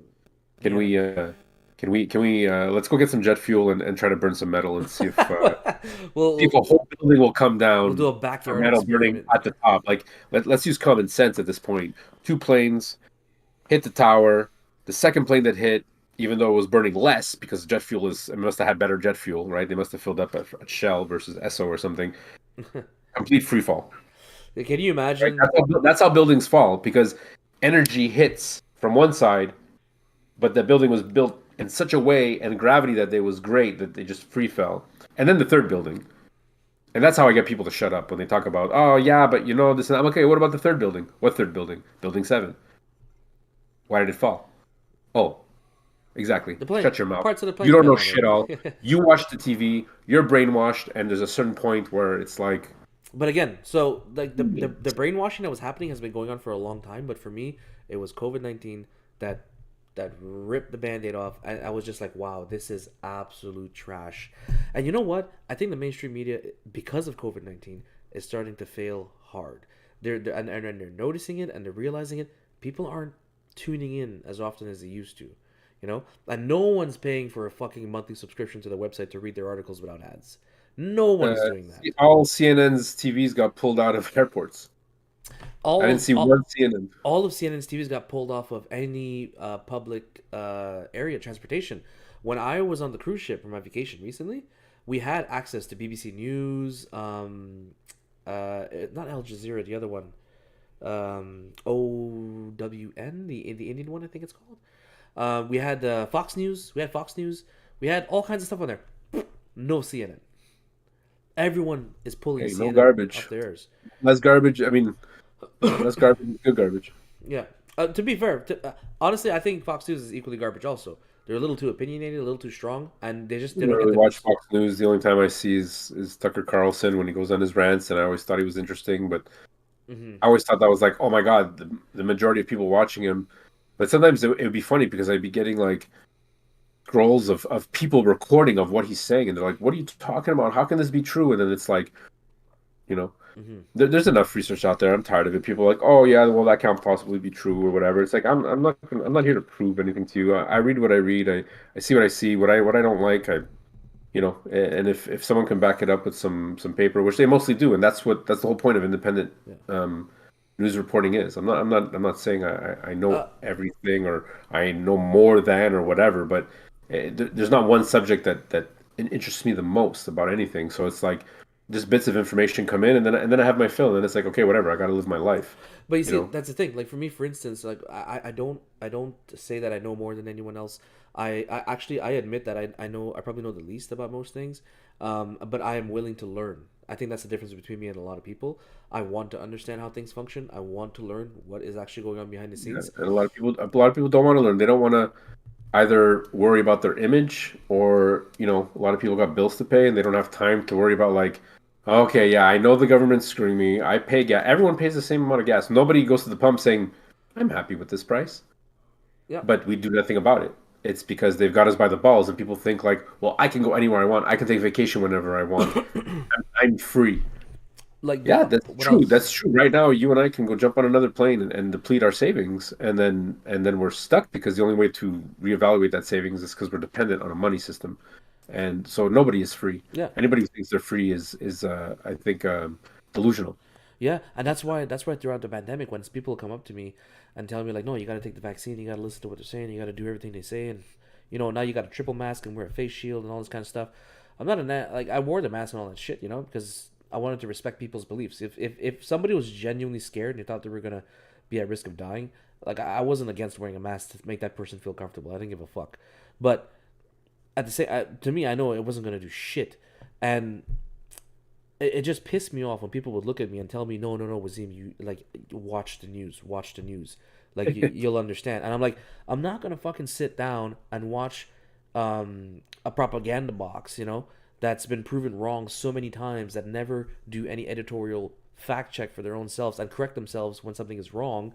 can damn it. we let's go get some jet fuel and try to burn some metal and see if a we'll whole building will come we'll do down a for backyard metal burning experiment. at the top. Like let's use common sense at this point. Two planes hit the tower. The second plane that hit, even though it was burning less because jet fuel it must have had better jet fuel, right? They must have filled up at Shell versus Esso or something. Complete free fall. Can you Right? imagine? That's how buildings fall because energy hits from one side, but the building was built in such a way and gravity that they was great that they just free fell. And then the third building, and that's how I get people to shut up when they talk about, oh yeah, but this. And I'm okay. What about the third building? What third building? Building 7. Why did it fall? Oh, exactly. The plane Shut your mouth. parts of the You plane don't fell know down shit all. already. You watch the TV. You're brainwashed, and there's a certain point where it's like, But again, so like the brainwashing that was happening has been going on for a long time. But for me, it was COVID-19 that ripped the band-aid off. And I was just like, wow, this is absolute trash. And you know what? I think the mainstream media, because of COVID-19, is starting to fail hard. And they're noticing it and they're realizing it. People aren't tuning in as often as they used to. And no one's paying for a fucking monthly subscription to the website to read their articles without ads. No one uh, is doing that. all CNN's TVs got pulled out of airports. I all didn't of see one all, CNN. all of CNN's TVs got pulled off of any public area transportation. When I was on the cruise ship for my vacation recently, we had access to BBC News, not Al Jazeera, the other one, OWN, the Indian one, I think it's called. We had Fox News. We had Fox News. We had all kinds of stuff on there. No CNN. Everyone is pulling Hey, no CNN garbage. up theirs. Less garbage. I mean, less garbage, good garbage. Yeah. To be fair, honestly, I think Fox News is equally garbage. Also, they're a little too opinionated, a little too strong, and I they don't don't get really the watch news. Fox News. The only time I see is Tucker Carlson when he goes on his rants, and I always thought he was interesting, but Hmm. I always thought that was like, oh my God, the majority of people watching him. But sometimes it would be funny because I'd be getting like scrolls of people recording of what he's saying, and they're like, "What are you talking about? How can this be true?" And then it's like, you know, Hmm. there's enough research out there. I'm tired of it. People are like, "Oh yeah, well that can't possibly be true or whatever." It's like I'm not here to prove anything to you. I read what I read. I see what I see. What I don't like, and if someone can back it up with some paper, which they mostly do, and that's the whole point of independent Yeah. um, news reporting is. I'm not saying I know Uh, everything or I know more than or whatever, but there's not one subject that interests me the most about anything. So it's like just bits of information come in, and then I have my fill, and then it's like, okay, whatever, I got to live my life, but you you see, know. that's the thing. Like for me, for instance, like I don't say that I know more than anyone else. I actually I admit that I probably know the least about most things. But I am willing to learn. I think that's the difference between me and a lot of people. I want to understand how things function. I want to learn what is actually going on behind the Yeah, scenes. and a lot of people don't want to learn. They don't want to either worry about their image or a lot of people got bills to pay and they don't have time to worry about like, okay, yeah, I know the government's screwing me. I pay gas. Everyone pays the same amount of gas. Nobody goes to the pump saying, I'm happy with this price, Yeah. but we do nothing about it. It's because they've got us by the balls and people think like, well, I can go anywhere I want. I can take vacation whenever I want. I'm free. Like Yeah, that's what I true. That's was. true. Right now, you and I can go jump on another plane and deplete our savings, and then we're stuck because the only way to reevaluate that savings is because we're dependent on a money system, and so nobody is free. Yeah. Anybody who thinks they're free is I think delusional. Yeah, and that's why throughout the pandemic, when people come up to me and tell me like, no, you got to take the vaccine, you got to listen to what they're saying, you got to do everything they say, and now you got a triple mask and wear a face shield and all this kind of stuff. I'm not like I wore the mask and all that shit, because I wanted to respect people's beliefs. If somebody was genuinely scared and they thought they were gonna be at risk of dying, like I wasn't against wearing a mask to make that person feel comfortable. I didn't give a fuck. But at the same, to me, I know it wasn't gonna do shit, and it just pissed me off when people would look at me and tell me, no, no, no, Wazim, you like watch the news, like you'll understand. And I'm like, I'm not gonna fucking sit down and watch a propaganda box, that's been proven wrong so many times, that never do any editorial fact check for their own selves and correct themselves when something is wrong.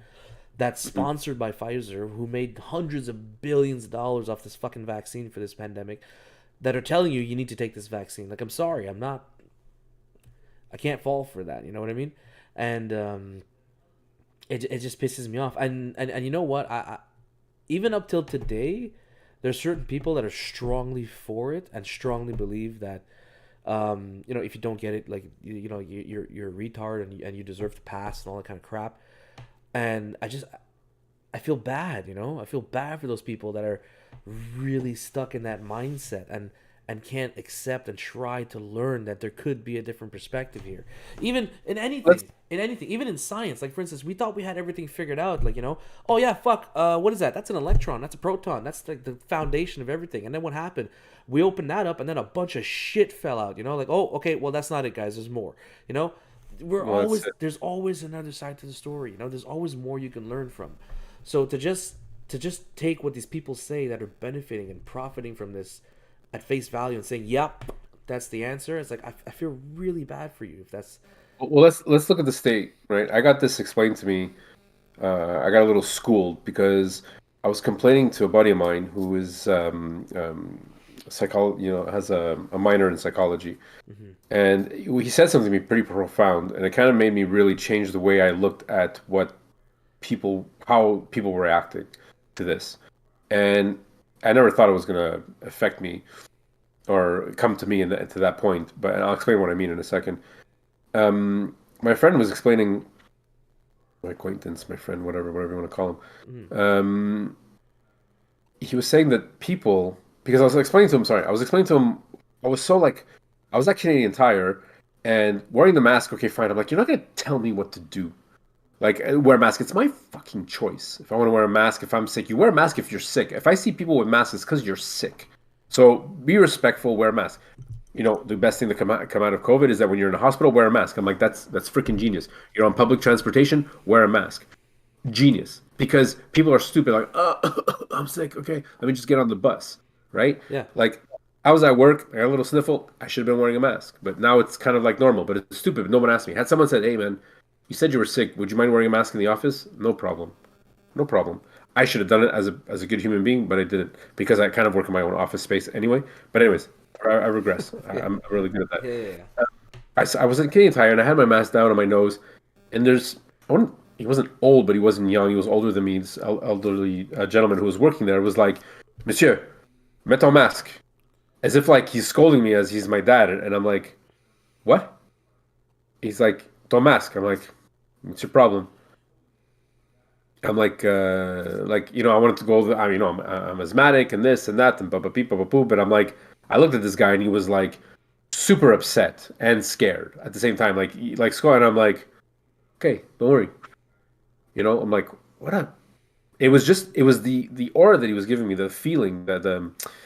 That's Mhm. sponsored by Pfizer, who made hundreds of billions of dollars off this fucking vaccine for this pandemic, that are telling you need to take this vaccine. Like, I'm sorry, I can't fall for that. You know what I mean? And it just pisses me off. And you know what? I even up till today, there's certain people that are strongly for it and strongly believe that if you don't get it, like you're a retard and you deserve to pass and all that kind of crap. And I feel bad. I feel bad for those people that are really stuck in that mindset and can't accept and try to learn that there could be a different perspective here. Even in Let's anything, even in science. Like, for instance, we thought we had everything figured out. Like, oh yeah, fuck, what is that? That's an electron. That's a proton. That's like the foundation of everything. And then what happened? We opened that up, and then a bunch of shit fell out. Like, oh, okay, well, that's not it, guys. There's more. You know, let's there's always another side to the story. There's always more you can learn from. So to just take what these people say that are benefiting and profiting from this at face value and saying, "Yep, that's the answer," it's like I feel really bad for you if that's. well, let's look at the state, right? I got this explained to me. I got a little schooled because I was complaining to a buddy of mine who is has a minor in psychology, Hmm. and he said something to me pretty profound, and it kind of made me really change the way I looked at how people were reacting to this. And I never thought it was going to affect me or come to me to that point, but I'll explain what I mean in a second. My friend was explaining, my acquaintance, my friend, whatever you want to call Hmm. him. He was saying that people, because I was explaining to him, sorry, I was explaining to him, I was so like, I was at Canadian Tire and wearing the mask, okay, fine. I'm like, you're not going to tell me what to do. Like, wear a mask. It's my fucking choice. If I want to wear a mask, if I'm sick, you wear a mask if you're sick. If I see people with masks, it's because you're sick. So be respectful, wear a mask. The best thing to come out of COVID is that when you're in a hospital, wear a mask. I'm like, that's freaking genius. You're on public transportation, wear a mask. Genius. Because people are stupid, like, oh, I'm sick. Okay, let me just get on the bus, right? Yeah. Like, I was at work, I got a little sniffle, I should have been wearing a mask. But now it's kind of like normal, but it's stupid. But no one asked me. Had someone said, hey, man, you said you were sick. Would you mind wearing a mask in the office? No problem. No problem. I should have done it as a good human being, but I didn't because I kind of work in my own office space anyway. But anyways, I regress. Yeah. I'm really good at that. Yeah. Yeah. I was in Canadian Tire and I had my mask down on my nose, and he wasn't old, but he wasn't young. He was older than me. This elderly gentleman who was working there was like, Monsieur, mets ton masque, as if like he's scolding me as he's my dad, and I'm like, what? He's like, ton masque. I'm like, what's your problem? I'm I wanted to go. I'm asthmatic and this and that and blah. But I'm like, I looked at this guy and he was like super upset and scared at the same time, like Scott. And I'm like, okay, don't worry. I'm like, what up? It was the aura that he was giving me, the feeling that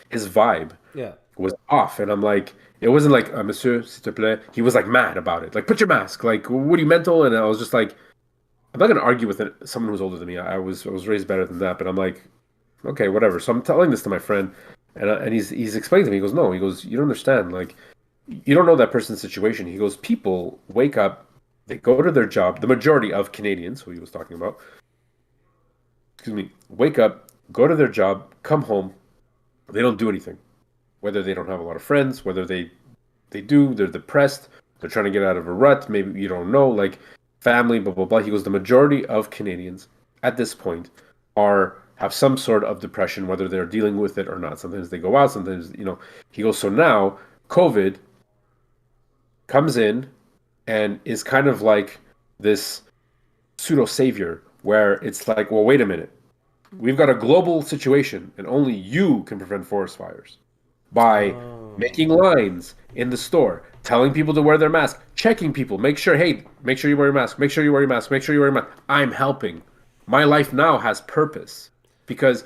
his vibe Yeah. was off, and I'm like, it wasn't like, Monsieur, s'il te plaît. He was like mad about it, like put your mask, like what are you mental? And I was just like, I'm not gonna argue with someone who's older than me. I was raised better than that, but I'm like, okay, whatever. So I'm telling this to my friend, and he's explaining to me. He goes, no, he goes, you don't understand. Like, you don't know that person's situation. He goes, people wake up, they go to their job. The majority of Canadians, who he was talking about, excuse me, wake up, go to their job, come home, they don't do anything. Whether they don't have a lot of friends, whether they do, they're depressed, they're trying to get out of a rut. Maybe you don't know, like family, blah blah blah. He goes, the majority of Canadians at this point are have some sort of depression, whether they're dealing with it or not. Sometimes they go out, sometimes. He goes, so now COVID comes in and is kind of like this pseudo savior where it's like, well, wait a minute. We've got a global situation, and only you can prevent forest fires by Oh. making lines in the store, telling people to wear their mask, checking people, make sure, hey, make sure you wear your mask, make sure you wear your mask, make sure you wear your mask. I'm helping. My life now has purpose because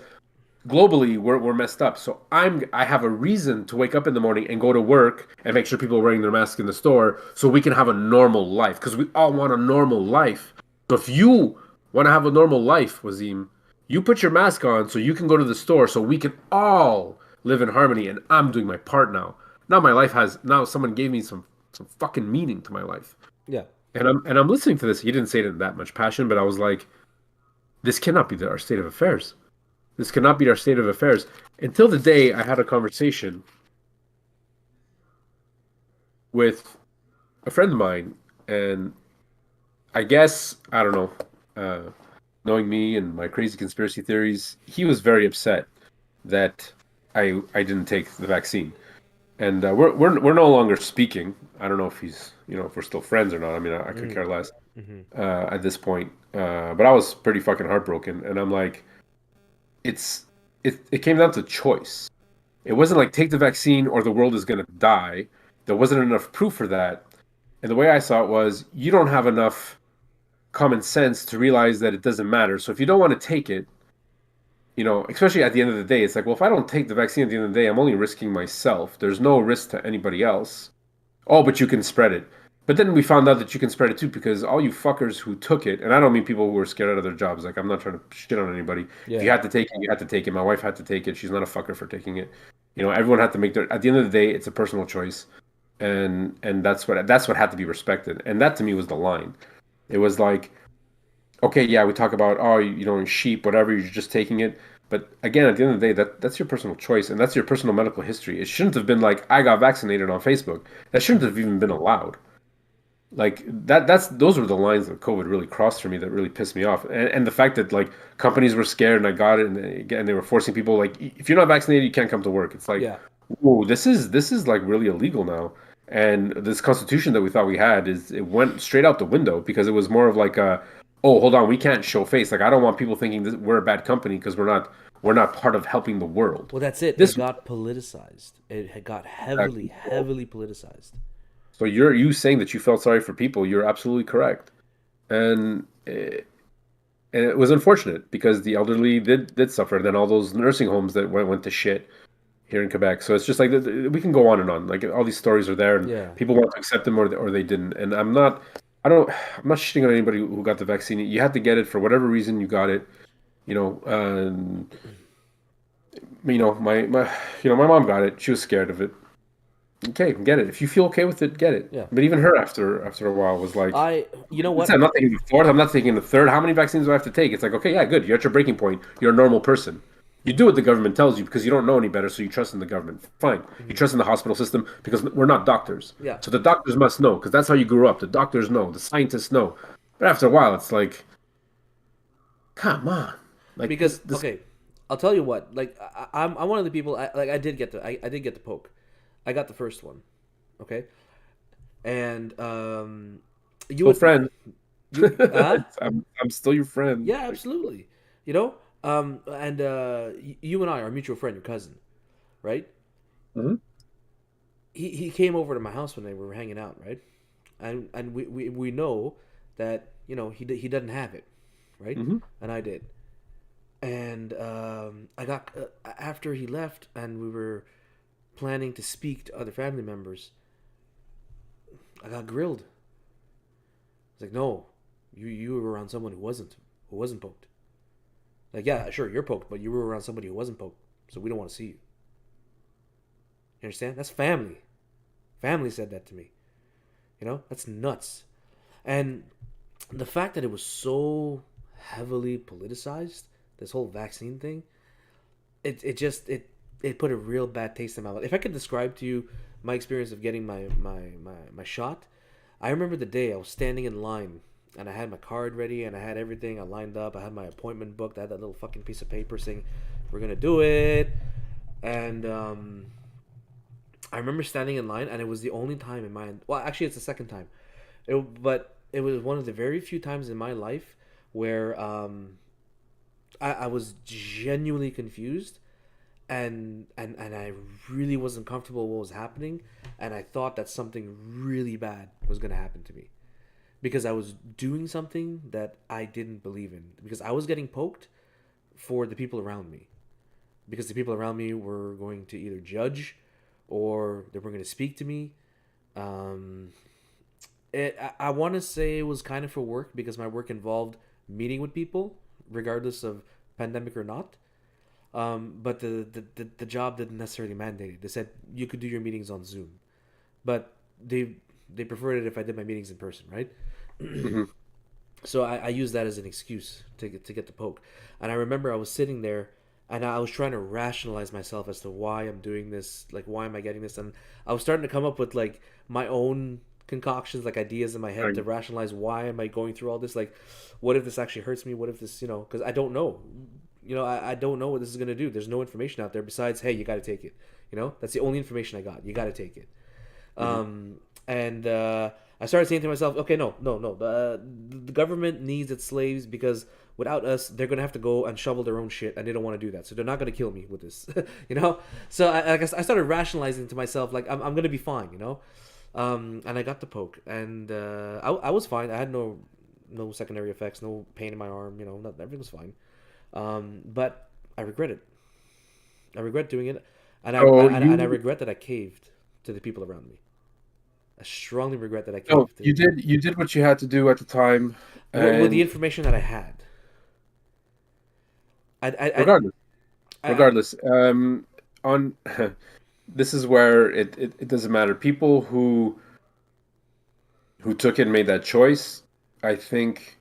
globally we're messed up. So I have a reason to wake up in the morning and go to work and make sure people are wearing their mask in the store so we can have a normal life because we all want a normal life. So if you want to have a normal life, Wazim, you put your mask on so you can go to the store so we can all live in harmony and I'm doing my part now. Now my life has now someone gave me some fucking meaning to my life. Yeah. And I'm listening to this. He didn't say it in that much passion, but I was like, this cannot be our state of affairs. This cannot be our state of affairs. Until the day I had a conversation with a friend of mine, and I guess, I don't know, knowing me and my crazy conspiracy theories, he was very upset that I didn't take the vaccine. And we're no longer speaking. I don't know if he's, if we're still friends or not. I mean, I could Mm. care less Hmm. at this point. But I was pretty fucking heartbroken, and I'm like, it's it came down to choice. It wasn't like take the vaccine or the world is going to die. There wasn't enough proof for that. And the way I saw it was you don't have enough common sense to realize that it doesn't matter. So if you don't want to take it, especially at the end of the day, it's like, well, if I don't take the vaccine at the end of the day, I'm only risking myself. There's no risk to anybody else. Oh, but you can spread it. But then we found out that you can spread it too because all you fuckers who took it, and I don't mean people who were scared out of their jobs. Like, I'm not trying to shit on anybody. If you Yeah. had to take it, you had to take it. My wife had to take it. She's not a fucker for taking it. Everyone had to make their. At the end of the day, it's a personal choice, and that's what had to be respected. And that to me was the line. It was like, okay, yeah, we talk about sheep, whatever. You're just taking it. But again, at the end of the day, that's your personal choice, and that's your personal medical history. It shouldn't have been like I got vaccinated on Facebook. That shouldn't have even been allowed. Like those were the lines that COVID really crossed for me that really pissed me off. And the fact that like companies were scared and I got it and they were forcing people like if you're not vaccinated you can't come to work. It's like, Yeah. whoa, this is like really illegal now. And this constitution that we thought we had it went straight out the window because it was more of like oh, hold on, we can't show face. Like I don't want people thinking that we're a bad company because we're not part of helping the world. Well, that's it. It This got politicized. It had got heavily, exactly. heavily politicized. So you saying that you felt sorry for people, you're absolutely correct. And and it was unfortunate because the elderly did suffer. And then all those nursing homes that went to shit here in Quebec. So it's just like we can go on and on. Like all these stories are there, and Yeah. people want to accept them or they didn't. And I'm not shitting on anybody who got the vaccine. You had to get it for whatever reason you got it. You know, and my mom got it. She was scared of it. Okay, get it. If you feel okay with it, get it. Yeah. But even her after a while was like, You know listen, I'm what? not taking the fourth. I'm not taking the third. How many vaccines do I have to take? It's like, okay, yeah, good. You're at your breaking point. You're a normal person. You do what the government tells you because you don't know any better, so you trust in the government. Fine. You trust in the hospital system because we're not doctors. Yeah. So the doctors must know because that's how you grew up. The doctors know. The scientists know. But after a while, it's like, come on. Like Because this. okay, I'll tell you what. Like I'm one of the people. I did get I did get the poke. I got the first one. Okay. And you Still would friend. you I'm still your friend. yeah, absolutely. And you and I, our mutual friend, your cousin, right? Mhm. He came over to my house one day. We were hanging out, right? And we know that he doesn't have it, right? Mhm. And I did. And I got after he left, and we were planning to speak to other family members. I got grilled. It's like, no, you were around someone who wasn't poked. Like, yeah, sure, you're poked, but you were around somebody who wasn't poked, so we don't want to see you. You understand? That's family. Family said that to me. That's nuts. And the fact that it was so heavily politicized, this whole vaccine thing, it put a real bad taste in my mouth. If I could describe to you my experience of getting my shot, I remember the day I was standing in line and I had my card ready and I had everything. I lined up. I had my appointment booked. I had that little fucking piece of paper saying we're gonna do it. And I remember standing in line, and it was the only time in my well, actually, it's the second time. But it was one of the very few times in my life where I was genuinely confused, and I really wasn't comfortable with what was happening, and I thought that something really bad was going to happen to me because I was doing something that I didn't believe in, because I was getting poked for the people around me, because the people around me were going to either judge or they were going to speak to me. Um, I want to say it was kind of for work, because my work involved meeting with people, regardless of pandemic or not. But the job didn't necessarily mandate it. They said you could do your meetings on Zoom, but they preferred it if I did my meetings in person, right? Hmm. So I used that as an excuse to get the poke. And I remember I was sitting there and I was trying to rationalize myself as to why I'm doing this, like why am I getting this, and I was starting to come up with like my own concoctions, like ideas in my head to rationalize why am I going through all this. Like, what if this actually hurts me? What if this, because I don't know. I don't know what this is gonna do. There's no information out there besides, hey, you got to take it. That's the only information I got. You got to take it. Hmm. And I started saying to myself, okay, no, no, no. The government needs its slaves, because without us, they're gonna have to go and shovel their own shit, and they don't want to do that. So they're not gonna kill me with this, you know. So I guess I started rationalizing to myself, like I'm gonna be fine. And I got the poke, and I was fine. I had no secondary effects, no pain in my arm. Everything was fine. But I regret it. I regret doing it, and So I regret that I caved to the people around me. I strongly regret that I no, caved to. you did what you had to do at the time, With the and information that I had. I, regardless, I regardless, on this is where it doesn't matter. People who took it and made that choice, I think,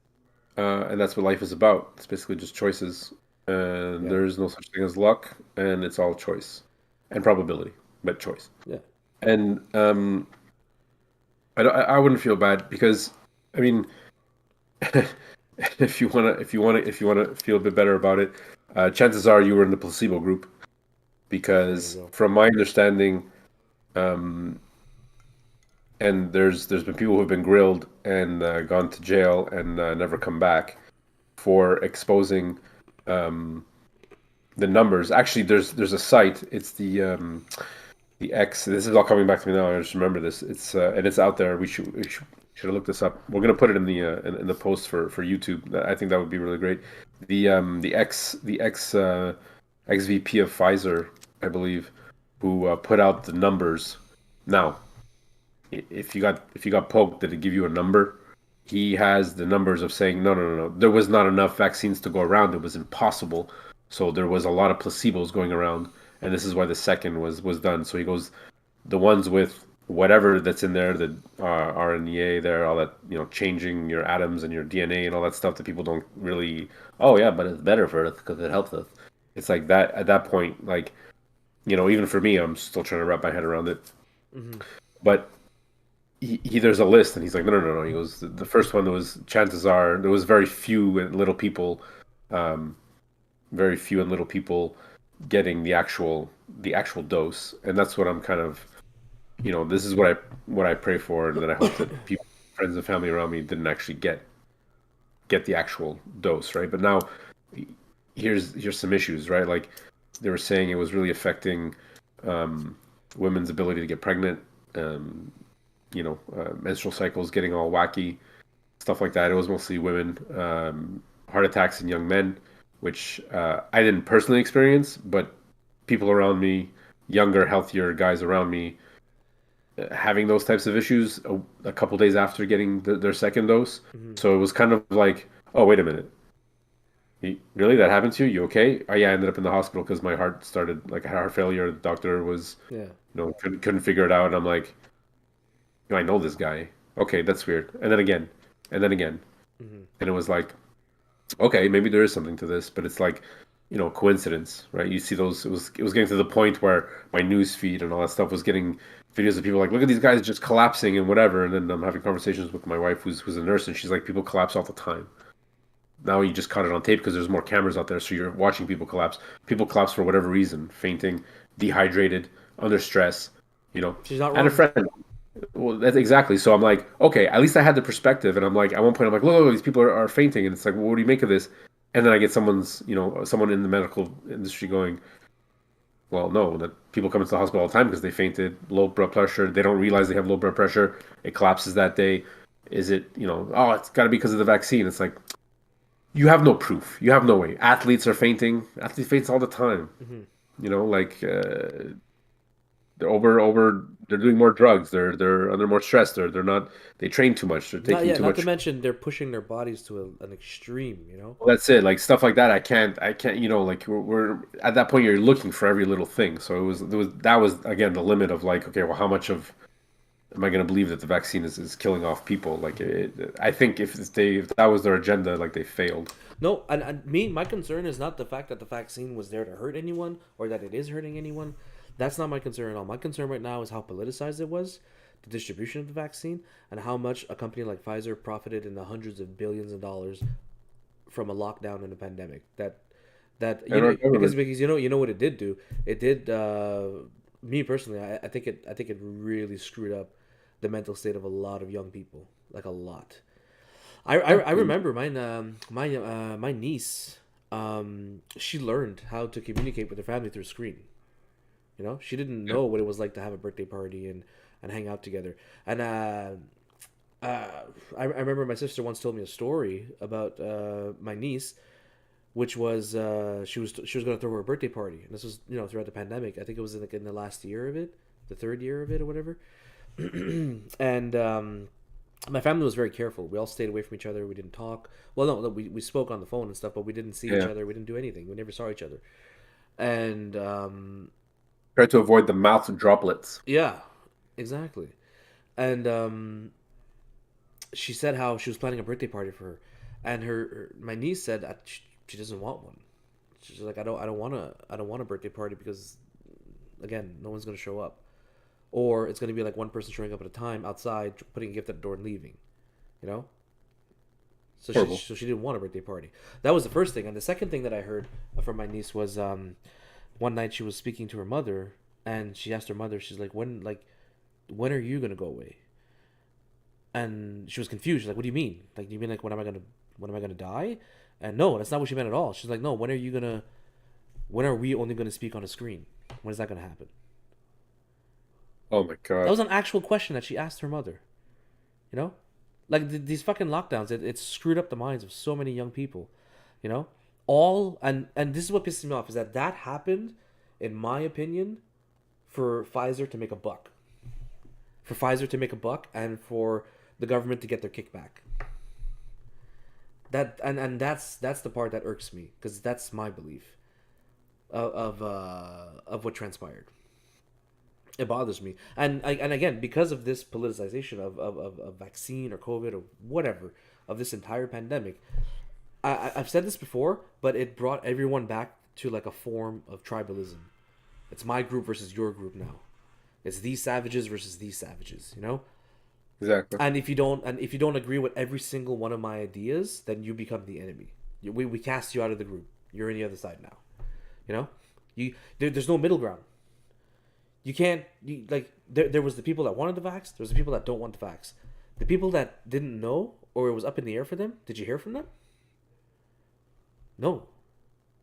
and that's what life is about. It's basically just choices, and yeah, there is no such thing as luck, and it's all choice and probability, but choice. yeah. And I wouldn't feel bad because, I mean, if you wanna feel a bit better about it, chances are you were in the placebo group There you because, go. from my understanding, um, and there's been people who've been grilled and gone to jail and never come back for exposing um, the numbers. Actually, there's a site. It's the X. This is all coming back to me now. I just remember this. It's and it's out there. We should have looked this up. We're gonna put it in the post for YouTube. I think that would be really great. The XVP of Pfizer, I believe, who put out the numbers. Now, if you got poked, did it give you a number? He has the numbers of saying no, no, no, no. There was not enough vaccines to go around. It was impossible. So there was a lot of placebos going around, and this is why the second was done. So he goes, the ones with whatever that's in there, the RNA there, all that, changing your atoms and your DNA and all that stuff that people don't really. Oh yeah, but it's better for us because it helps us. It's like that at that point, like, even for me, I'm still trying to wrap my head around it. Hmm. But he there's a list, and he's like, no, no, no, no. He goes, the first one was, chances are there was very few and little people, um, very few and little people getting the actual dose, and that's what I'm kind of, this is what I pray for, and that I hope that people, friends and family around me didn't actually get the actual dose, right? But now here's some issues, right? Like, they were saying it was really affecting um, women's ability to get pregnant. Um, Menstrual cycles getting all wacky, stuff like that. It was mostly women, heart attacks in young men, which I didn't personally experience, but people around me, younger, healthier guys around me, having those types of issues a couple days after getting their second dose. Hmm. So it was kind of like, oh, wait a minute. Really? That happened to you? You okay? Oh, yeah, I ended up in the hospital because my heart started, like, I had heart failure. The doctor was, Yeah. couldn't figure it out. And I'm like, I know this guy. Okay, that's weird. And then again, and then again. Hmm. And it was like, okay, maybe there is something to this, but it's like, coincidence, right? You see those, it was getting to the point where my news feed and all that stuff was getting videos of people like, look at these guys just collapsing and whatever. And then I'm having conversations with my wife who's a nurse, and she's like, people collapse all the time. Now you just caught it on tape because there's more cameras out there, so you're watching people collapse. People collapse for whatever reason, fainting, dehydrated, under stress, you know. She's not I had a wrong. friend. Well, that's exactly. So I'm like, okay, at least I had the perspective, and I'm like, at one point, I'm like, look, these people are fainting, and it's like, well, what do you make of this? And then I get someone in the medical industry going, well, no, that people come into the hospital all the time because they fainted, low blood pressure. They don't realize they have low blood pressure. It collapses that day. Is it, oh, it's got to be because of the vaccine. It's like, you have no proof. You have no way. Athletes are fainting. Athletes faint all the time. Hmm. Like they're they're doing more drugs. They're under more stress. They're not. They train too much. They're Not taking yet. too Not to much. mention they're pushing their bodies to an extreme. Well, that's it. Like stuff like that. I can't. Like we're at that point. You're looking for every little thing. So that was again the limit of like, okay, well, how much of am I going to believe that the vaccine is killing off people? Like, I think if that was their agenda, like they failed. No, my concern is not the fact that the vaccine was there to hurt anyone or that it is hurting anyone. That's not my concern at all. My concern right now is how politicized it was, the distribution of the vaccine, and how much a company like Pfizer profited in the hundreds of billions of dollars from a lockdown and a pandemic. That And our government, because you know what it did do. It did me personally. I think it really screwed up the mental state of a lot of young people, like a lot. I remember my niece. She learned how to communicate with her family through a screen. You know, she didn't yeah, know what it was like to have a birthday party and hang out together. And I remember my sister once told me a story about my niece, which was she was going to throw her a birthday party, and this was throughout the pandemic. I think it was in the last year of it, the third year of it or whatever. And my family was very careful. We all stayed away from each other. We didn't talk. Well, no, we spoke on the phone and stuff, but we didn't see each yeah. other. We didn't do anything. We never saw each other. And Try to avoid the mouth droplets. yeah, exactly. And she said how she was planning a birthday party for her, and my niece said that she doesn't want one. She's like, I don't want a birthday party because, again, no one's gonna show up, or it's gonna be like one person showing up at a time outside, putting a gift at the door and leaving, you know. Horrible. So she didn't want a birthday party. That was the first thing, and the second thing that I heard from my niece was one night she was speaking to her mother, and she asked her mother, she's like, when are you gonna go away? And she was confused. She's like, "What do you mean? Like, do you mean like when am I gonna die?" And no, that's not what she meant at all. She's like, "No, when are we only gonna speak on a screen? When is that gonna happen?" Oh my That God. was an actual question that she asked her mother. You know, like these fucking lockdowns, it screwed up the minds of so many young people. You know, all and this is what pisses me off is that happened, in my opinion, for Pfizer to make a buck, and for the government to get their kickback. And that's the part that irks me because that's my belief of what transpired. It bothers me, and again because of this politicization of vaccine or COVID or whatever of this entire pandemic. I've said this before, but it brought everyone back to like a form of tribalism. It's my group versus your group now. It's these savages versus these savages. You know, Exactly. and if you don't agree with every single one of my ideas, then you become the enemy. We cast you out of the group. You're in the other side now. You know, there's no middle ground. You can't like there was the people that wanted the vax. There was the people that don't want the vax. The people that didn't know or it was up in the air for them. Did you hear from them? No.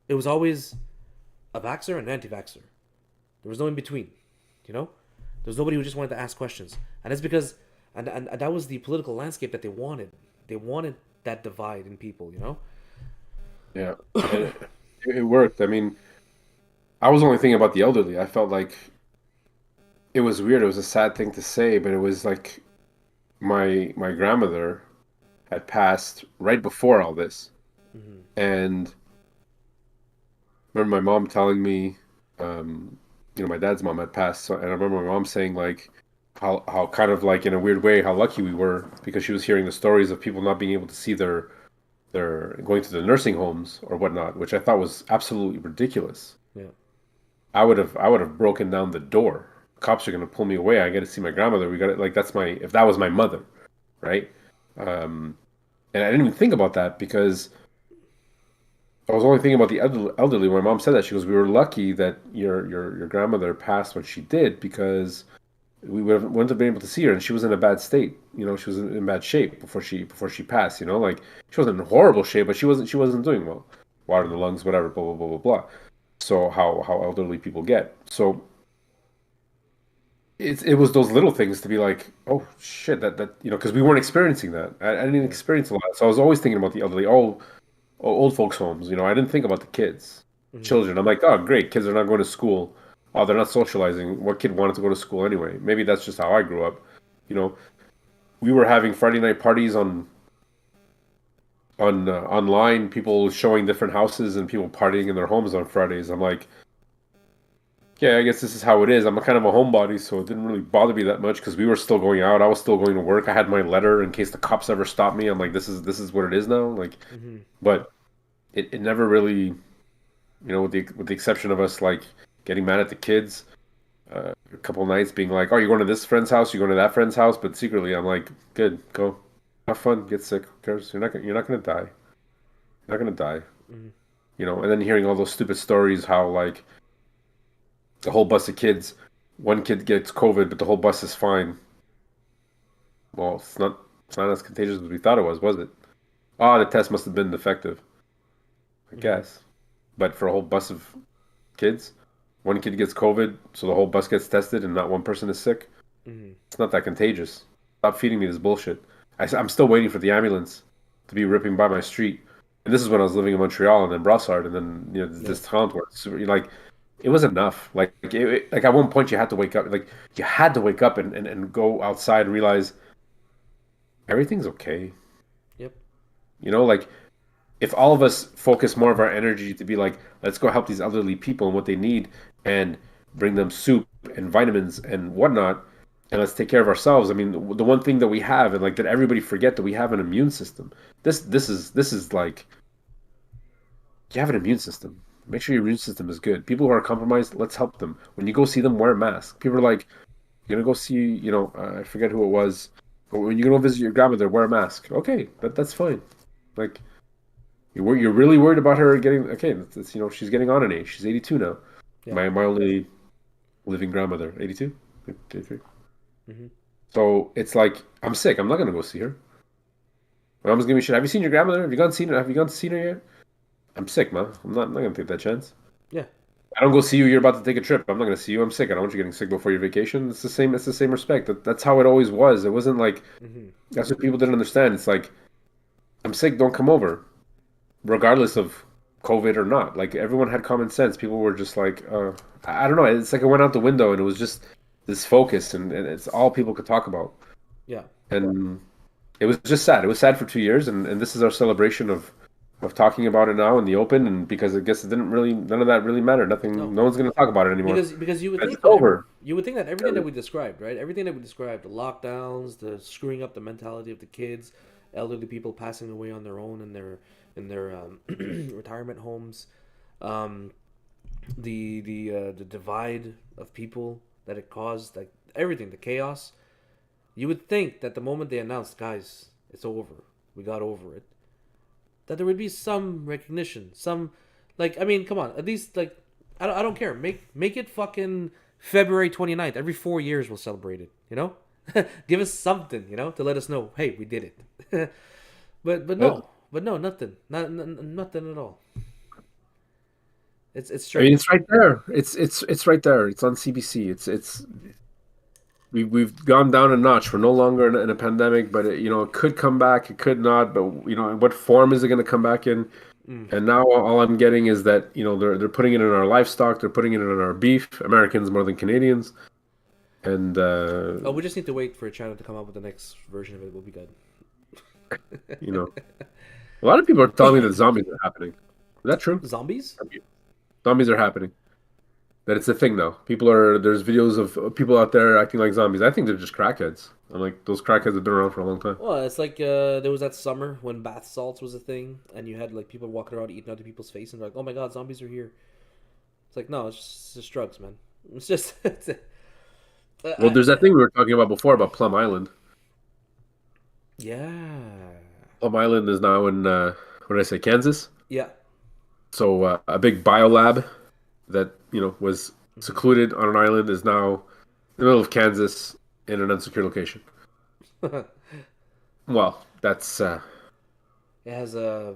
It was always a vaxer and an anti-vaxer. There was no in between. You know, there was nobody who just wanted to ask questions, and it's because and that was the political landscape that they wanted. They wanted that divide in people. You know. Yeah. And it worked. I mean, I was only thinking about the elderly. I felt like it was weird. It was a sad thing to say, but it was like my grandmother had passed right before all this. Mm-hmm. And I remember my mom telling me, my dad's mom had passed. So, and I remember my mom saying like how kind of like in a weird way how lucky we were because she was hearing the stories of people not being able to see their going to the nursing homes or whatnot, which I thought was absolutely ridiculous. Yeah. I would have broken down the door. Cops are gonna pull me away. I got to see my grandmother. We got it. Like that's my if that was my mother, right? Um, and I didn't even think about that because I was only thinking about the elderly. When my mom said that, she goes, "We were lucky that your grandmother passed when she did because we wouldn't have been able to see her, and she was in a bad state. She was in bad shape before she passed. Like she wasn't in horrible shape, but she wasn't doing well. Water in the lungs, whatever, blah blah blah blah blah. So how elderly people get. So it was those little things to be like, oh shit, that because we weren't experiencing that. I didn't Yeah. experience a lot, so I was always thinking about the elderly. Oh, old folks' homes. I didn't think about the kids, Hmm. children. I'm like, oh, great, kids are not going to school. Oh, they're not socializing. What kid wanted to go to school anyway? Maybe that's just how I grew up. You know, we were having Friday night parties on online, people showing different houses and people partying in their homes on Fridays. I'm like, yeah, I guess this is how it is. I'm a kind of a homebody, so it didn't really bother me that much because we were still going out. I was still going to work. I had my letter in case the cops ever stopped me. I'm like, this is what it is now. Like, Hmm. but it never really, with the exception of us like getting mad at the kids a couple nights, being like, "Oh, you're going to this friend's house, you're going to that friend's house," but secretly, I'm like, "Good, go, have fun, get sick. Who cares? You're not gonna die. You're not gonna die." Hmm. And then hearing all those stupid stories, how like the whole bus of kids, one kid gets COVID, but the whole bus is fine. Well, it's not as contagious as we thought it was it? Oh, the test must have been defective, I Hmm. guess. But for a whole bus of kids, one kid gets COVID, so the whole bus gets tested, and not one person is sick. Hmm. It's not that contagious. Stop feeding me this bullshit. I'm still waiting for the ambulance to be ripping by my street. And this is when I was living in Montreal and then Brossard and then Yeah. this town where like it was enough. Like at one point you had to wake up. Like you had to wake up and go outside and realize everything's okay. Yep. Like if all of us focus more of our energy to be like, let's go help these elderly people and what they need and bring them soup and vitamins and whatnot, and let's take care of ourselves. I mean, the one thing that we have, and like that everybody forget that we have an immune system. This is like you have an immune system. Make sure your immune system is good. People who are compromised, let's help them. When you go see them, wear a mask. People are like, you're gonna go see, I forget who it was, but when you go visit your grandmother, wear a mask. Okay, that's fine. Like you're really worried about her getting okay. She's getting on in age. She's 82 now. Yeah. My only living grandmother, 82, 83. Hmm. So it's like I'm sick. I'm not gonna go see her. My mom's giving me shit. Have you seen your grandmother? Have you gone seen her? Have you gone to see her yet? I'm sick, man. I'm not gonna take that chance. Yeah. I don't go see you. You're about to take a trip. I'm not gonna see you. I'm sick. I don't want you getting sick before your vacation. It's the same. It's the same respect. That's how it always was. It wasn't like Hmm. that's what people didn't understand. It's like I'm sick. Don't come over, regardless of COVID or not. Like everyone had common sense. People were just like, I don't know. It's like it went out the window, and it was just this focus, and it's all people could talk about. Yeah. And it was just sad. It was sad for 2 years, and this is our celebration of talking about it now in the open. And because I guess it didn't really, none of that really mattered. Nothing. No. No one's going to talk about it anymore. Because you would It's think that over. everything that we described, right? Everything that we described, the lockdowns, the screwing up the mentality of the kids, elderly people passing away on their own in their retirement homes, um, the divide of people that it caused, like everything, the chaos. You would think that the moment they announced, guys, it's over, we got over it, that there would be some recognition, some, like, I mean, come on, at least, like, I don't care. Make it fucking February 29th. Every 4 years we'll celebrate it. Give us something, to let us know, hey, we did it. But, but no, nothing, nothing at all. It's I mean, strange. it's right there. It's right there. It's on CBC. We've gone down a notch. We're no longer in a pandemic, but it could come back. It could not. But what form is it going to come back in? Mm. And now all I'm getting is that they're putting it in our livestock. They're putting it in our beef. Americans more than Canadians. And Oh, we just need to wait for China to come up with the next version of it. We'll be good. you know, a lot of people are telling me that zombies are happening. Is that true? Zombies? Zombies are happening. That it's a thing now. There's videos of people out there acting like zombies. I think they're just crackheads. I'm like, those crackheads have been around for a long time. Well, it's like there was that summer when bath salts was a thing, and you had like people walking around eating other people's face, and they're like, "Oh my god, zombies are here." It's like, no, it's just drugs, man. It's just, Well, there's that thing we were talking about before about Plum Island. yeah, Plum Island is now in what did I say, Kansas? yeah. So a big biolab that was Hmm. secluded on an island is now the middle of Kansas in an unsecure location. it Well, that's has a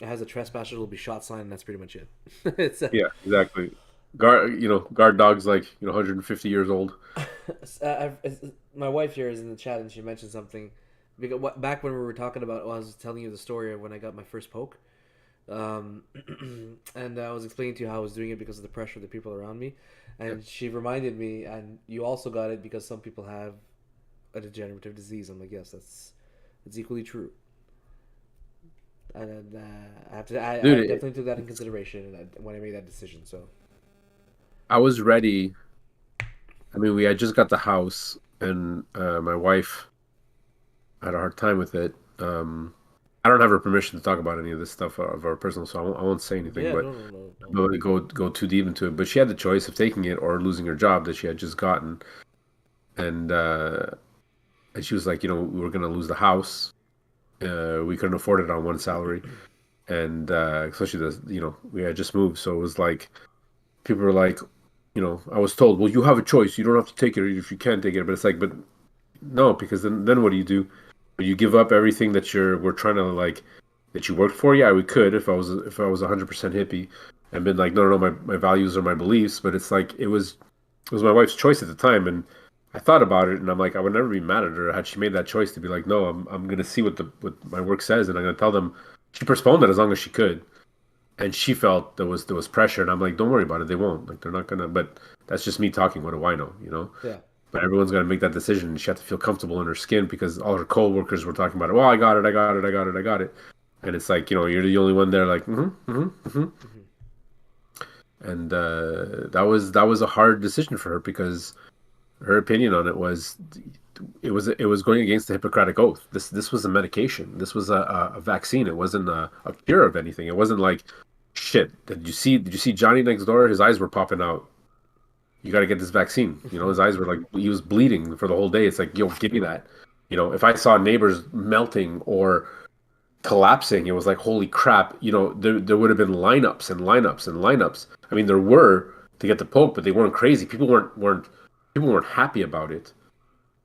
it has a trespasser will be shot sign, and that's pretty much it. It's yeah, exactly. Guard dogs like 150 years old. my wife here is in the chat, and she mentioned something because back when we were talking about, well, I was telling you the story of when I got my first poke, um, and I was explaining to you how I was doing it because of the pressure of the people around me, Yeah. and she reminded me, and you also got it because some people have a degenerative disease. I'm like, yes, that's equally true. And I Dude, definitely took that in consideration when I made that decision. So I was ready. I mean, we had just got the house, and my wife had a hard time with it. I don't have her permission to talk about any of this stuff of our personal, so I won't say anything. yeah, But no, no, no, I no. don't want to go too deep into it. But she had the choice of taking it or losing her job that she had just gotten, and she was like, we were gonna lose the house. We couldn't afford it on one salary, and especially we had just moved, so it was like people were like, I was told, well, you have a choice. You don't have to take it if you can't take it. But it's like, but no, because then what do you do? You give up everything that we're trying to like that you worked for. Yeah, we could if I was 100% hippie and been like, no, no, no, my values are my beliefs. But it's like it was my wife's choice at the time, and I thought about it, and I'm like, I would never be mad at her had she made that choice to be like, no, I'm gonna see what my work says, and I'm gonna tell them. She postponed it as long as she could, and she felt there was pressure, and I'm like, don't worry about it, they won't, like they're not gonna. But that's just me talking. What do I know? Yeah. But everyone's got to make that decision, and she had to feel comfortable in her skin because all her coworkers were talking about it. Well, I got it, I got it, I got it, I got it, and it's like you're the only one there, like Hmm. and that was a hard decision for her because her opinion on it was it was going against the Hippocratic Oath. This was a medication. This was a vaccine. It wasn't a cure of anything. It wasn't like shit. Did you see Johnny next door? His eyes were popping out. You got to get this vaccine. His eyes were like he was bleeding for the whole day. It's like, yo, give me that. If I saw neighbors melting or collapsing, it was like, holy crap. There would have been lineups and lineups and lineups. I mean, there were to get the poke, but they weren't crazy. People weren't happy about it.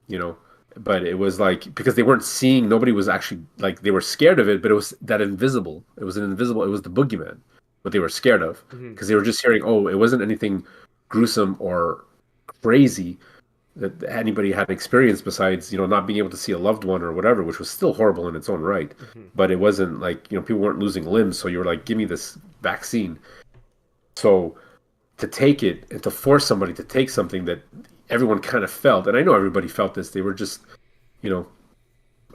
You know, but it was like because they weren't seeing. Nobody was actually like they were scared of it, but it was that invisible. It was an invisible. It was the boogeyman, what they were scared of Hmm. because they were just hearing. Oh, it wasn't anything gruesome or crazy that anybody had experienced besides not being able to see a loved one or whatever, which was still horrible in its own right. Hmm. But it wasn't like people weren't losing limbs, so you were like, give me this vaccine. So to take it and to force somebody to take something that everyone kind of felt, and I know everybody felt this, they were just, you know,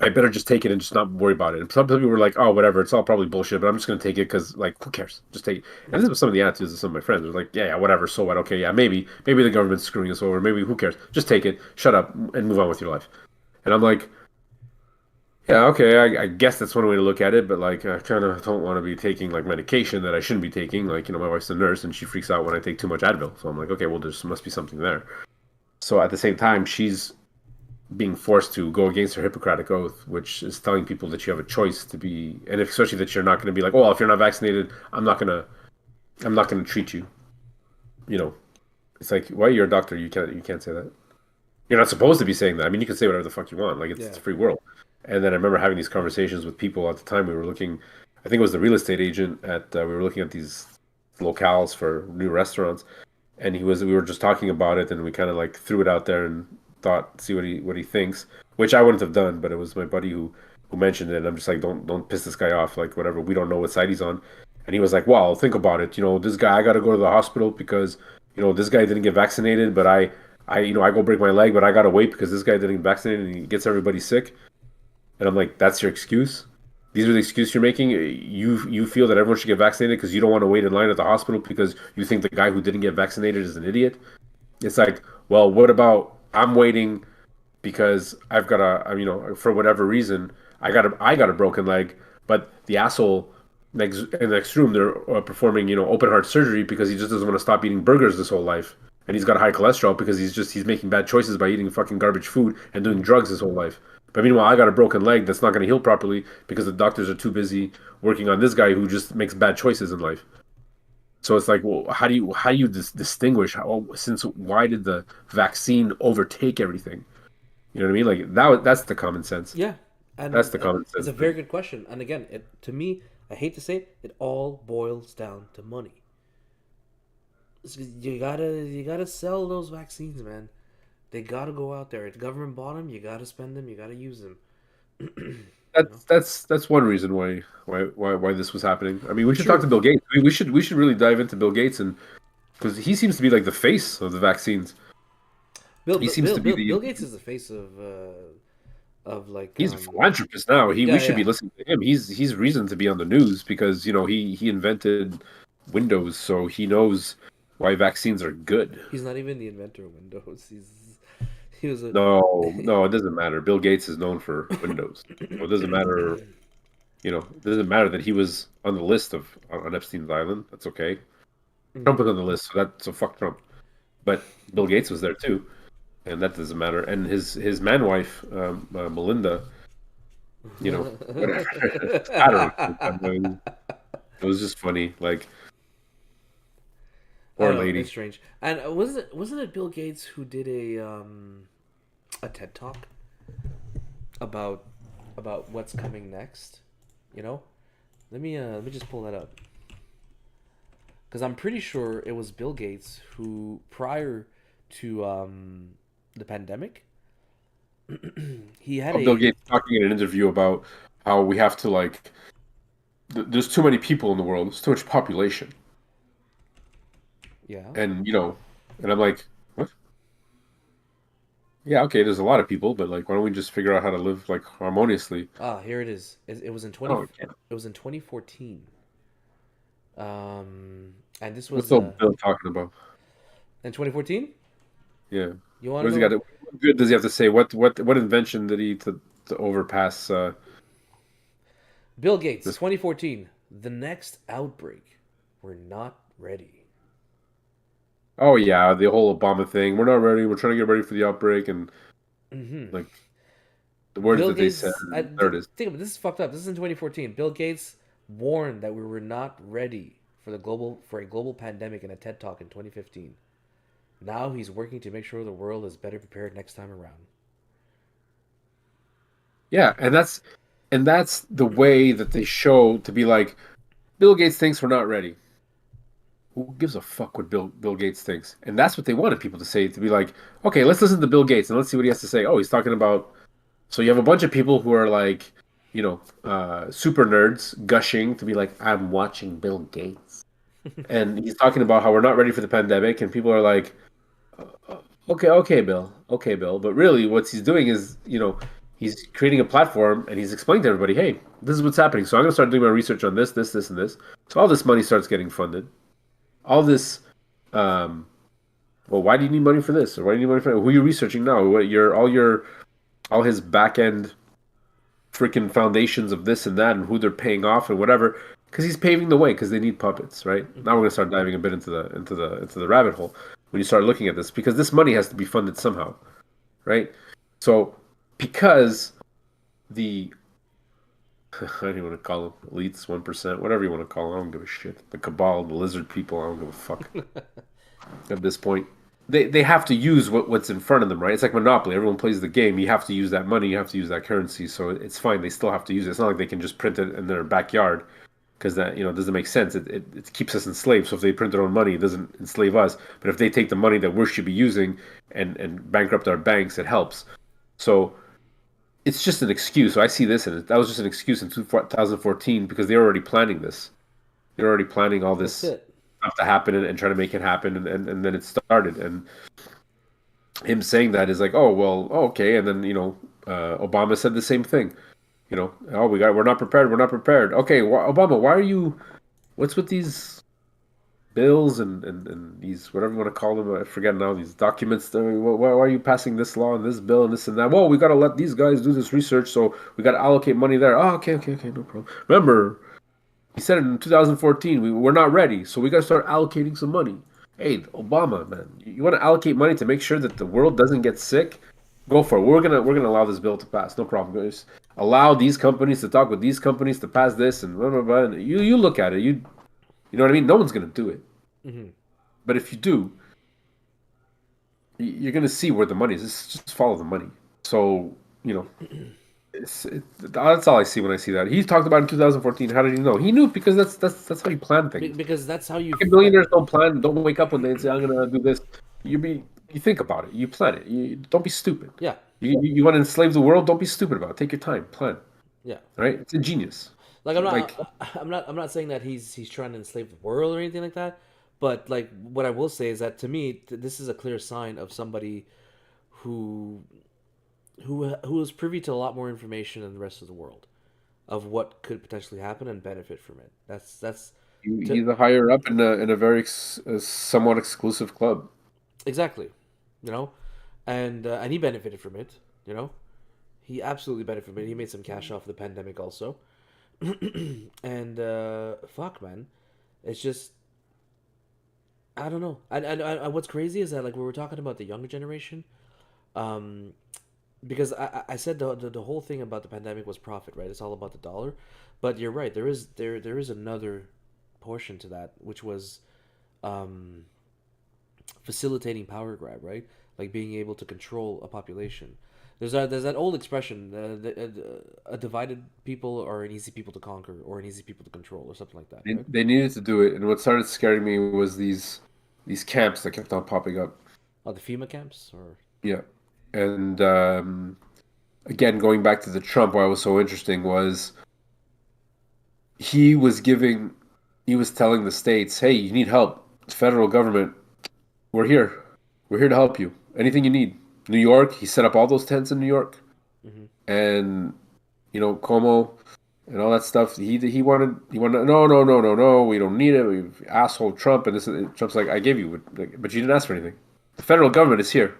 I better just take it and just not worry about it. And some people were like, oh, whatever, it's all probably bullshit, but I'm just going to take it because, like, who cares? Just take it. And this was some of the attitudes of some of my friends. It was like, yeah, yeah, whatever, so what? Okay, yeah, maybe the government's screwing us over. Maybe who cares? Just take it, shut up, and move on with your life. And I'm like, yeah, okay, I guess that's one way to look at it, but like, I kind of don't want to be taking like medication that I shouldn't be taking. Like, my wife's a nurse and she freaks out when I take too much Advil. So I'm like, okay, well, there must be something there. So at the same time, she's being forced to go against her Hippocratic oath, which is telling people that you have a choice to be, and especially that you're not going to be like, oh, well, if you're not vaccinated, I'm not gonna treat you. You know, it's like, why you're a doctor? You can't say that. You're not supposed to be saying that. I mean, you can say whatever the fuck you want. Like it's Yeah. a free world. And then I remember having these conversations with people at the time. We were looking, I think it was the real estate agent at. We were looking at these locales for new restaurants, and we were just talking about it, and we kind of like threw it out there and thought, see what he thinks, which I wouldn't have done, but it was my buddy who mentioned it. And I'm just like, don't piss this guy off. Like whatever, we don't know what side he's on. And he was like, well, think about it. This guy, I got to go to the hospital because this guy didn't get vaccinated, but I go break my leg, but I gotta wait because this guy didn't get vaccinated and he gets everybody sick. And I'm like, that's your excuse? These are the excuses you're making? You feel that everyone should get vaccinated because you don't want to wait in line at the hospital because you think the guy who didn't get vaccinated is an idiot? It's like, well, what about I'm waiting because I've got for whatever reason, I got a broken leg, but the asshole in the next room they're performing open heart surgery because he just doesn't want to stop eating burgers this whole life, and he's got high cholesterol because he's making bad choices by eating fucking garbage food and doing drugs his whole life. But meanwhile, I got a broken leg that's not going to heal properly because the doctors are too busy working on this guy who just makes bad choices in life. So it's like, well, how do you distinguish? Since why did the vaccine overtake everything? You know what I mean? Like that's the common sense. Yeah, That's and the common it's sense a very thing. good question. And again, to me, I hate to say it, it all boils down to money. You gotta sell those vaccines, man. They gotta go out there. If the government bought them, you gotta spend them. You gotta use them. You know. That's one reason why this was happening. I mean, we should talk to True. Bill Gates. We should really dive into Bill Gates and because he seems to be like the face of the vaccines. He seems to be Bill the Gates is the face of like he's a philanthropist now. We yeah, should be yeah. listening to him. He's reason to be on the news because he invented Windows, so he knows why vaccines are good. He's not even the inventor of Windows. He was a No, no, it doesn't matter. Bill Gates is known for Windows, so it doesn't matter. It doesn't matter that he was on the list of on Epstein's island. That's okay. Trump was on the list, so fuck Trump. But Bill Gates was there too, and that doesn't matter. And his man wife, Melinda, whatever. I don't know. I mean, it was just funny. Like, I poor don't know. It's lady. strange. And wasn't it Bill Gates who did a TED talk about what's coming next? You know, let me just pull that up because I'm pretty sure it was Bill Gates who, prior to the pandemic, he had Bill a Gates talking in an interview about how we have to like. There's too many people in the world. There's too much population, yeah. and and I'm like, what? Yeah, okay. There's a lot of people, but like, why don't we just figure out how to live like harmoniously? Ah, here it is. It was in Oh, yeah. it was in 2014. And this What's was old Bill talking about? in 2014. Yeah. You want What to does he got? know? What good does he have to say? What invention did he to overpass Bill Gates, this? 2014. The next outbreak. We're not ready. Oh yeah, the whole Obama thing. We're not ready. We're trying to get ready for the outbreak, and Hmm. like the words Bill that they said. Gates. There it is. Think of it. This is fucked up. This is in 2014. Bill Gates warned that we were not ready for a global pandemic in a TED talk in 2015. Now he's working to make sure the world is better prepared next time around. Yeah, and that's the way that they show to be like Bill Gates thinks we're not ready. Who gives a fuck what Bill Gates thinks? And that's what they wanted people to say to be like, okay, let's listen to Bill Gates and let's see what he has to say. Oh, he's talking about. So you have a bunch of people who are like, super nerds gushing to be like, I'm watching Bill Gates, and he's talking about how we're not ready for the pandemic, and people are like, okay, okay, Bill. But really, what he's doing is, he's creating a platform and he's explaining to everybody, hey, this is what's happening. So I'm gonna start doing my research on this, and this. So all this money starts getting funded. All this, um, well, why do you need money for this? Or why do you need money for that? Who are you researching now? What all his back end freaking foundations of this and that and who they're paying off and whatever because he's paving the way because they need puppets, right? Now we're Hmm. going to start diving a bit into the rabbit hole when you start looking at this because this money has to be funded somehow, right? So because the I don't even want to call them elites, 1%, whatever you want to call them, I don't give a shit. The cabal, the lizard people, I don't give a fuck at this point. They have to use what's in front of them, right? It's like Monopoly. Everyone plays the game. You have to use that money. You have to use that currency. So it's fine. They still have to use it. It's not like they can just print it in their backyard because that doesn't make sense. It keeps us enslaved. So if they print their own money, it doesn't enslave us. But if they take the money that we should be using and bankrupt our banks, it helps. So it's just an excuse. So I see this, and that was just an excuse in 2014 because they're already planning this. They're already planning all That's this it. stuff to happen and trying to make it happen, and then it started. And him saying that is like, oh well, oh, okay. And then Obama said the same thing. Oh, we're not prepared. We're not prepared. Okay, Obama, why are you? What's with these bills and these whatever you want to call them? I forget now. These documents. Why are you passing this law and this bill and this and that? Well, we got to let these guys do this research, so we got to allocate money there. Oh, okay, okay, okay, no problem. Remember, he said it in 2014. We're not ready, so we got to start allocating some money. Hey, Obama, man, you want to allocate money to make sure that the world doesn't get sick? Go for it. We're gonna allow this bill to pass. No problem. Just allow these companies to talk with these companies to pass this and blah blah blah. And you look at it. You know what I mean? No one's gonna do it. Hmm. But if you do, you're going to see where the money is. It's just follow the money. So, you know, that's all I see when I see that. He talked about it in 2014. How did he know? He knew because that's how you plan things. Because that's how you. Fucking millionaires don't plan. Don't wake up one day and say, "I'm gonna do this." You think about it. You plan it. You don't be stupid. Yeah, You want to enslave the world? Don't be stupid about it. Take your time. Plan. yeah. Right? It's ingenious. Like I'm not, Like I'm not saying that he's trying to enslave the world or anything like that. But like, what I will say is that to me, this is a clear sign of somebody who who is privy to a lot more information than the rest of the world of what could potentially happen and benefit from it. That's to he's a higher up in a very somewhat exclusive club. exactly, you know, and he benefited from it. You know, he absolutely benefited from it. He made some cash off the pandemic also, and fuck, man, it's just I don't know. What's crazy is that like we were talking about the younger generation, um, because I said the whole thing about the pandemic was profit, right? It's all about the dollar, but you're right. There is another portion to that, which was um, facilitating power grab, right? Like being able to control a population. There's that old expression: a divided people are an easy people to conquer, or an easy people to control, or something like that, right? They needed to do it, and what started scaring me was these camps that kept on popping up. Oh, the FEMA camps, or Yeah, and again, going back to the Trump, why it was so interesting was he was giving, he was telling the states, "Hey, you need help. Federal government, we're here. We're here to help you. Anything you need." New York, he set up all those tents in New York, mm-hmm. and Como and all that stuff. He wanted no, no, no, no, no. We don't need it. We asshole Trump, and this Trump's like, I gave you, but you didn't ask for anything. The federal government is here.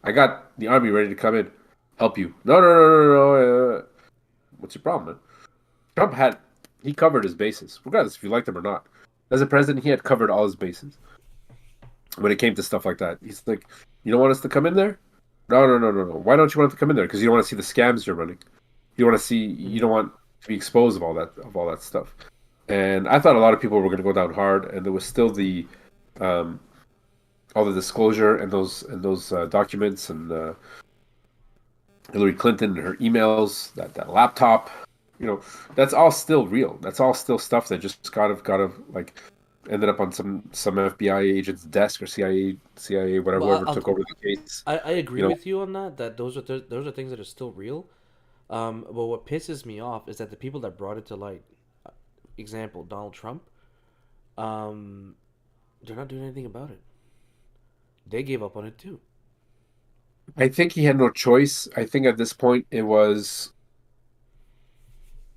I got the army ready to come in, help you. No, no, no, no, no. What's your problem, man? Trump had he covered his bases, regardless if you liked him or not. As a president, he had covered all his bases when it came to stuff like that. He's like, you don't want us to come in there? No, no, no, no, no. Why don't you want to come in there? Because you don't want to see the scams you're running. You want to see. You Mm-hmm. don't want to be exposed of all that stuff. And I thought a lot of people were going to go down hard, and there was still um, all the disclosure and those documents and Hillary Clinton and her emails, that laptop. You know, that's all still real. That's all still stuff that just got of like ended up on some FBI agent's desk or CIA, whatever, Well, whoever took over the case. I agree You know, with you on that. That those are things that are still real. But what pisses me off is that the people that brought it to light, example Donald Trump, um, they're not doing anything about it. They gave up on it too. I think he had no choice. I think at this point it was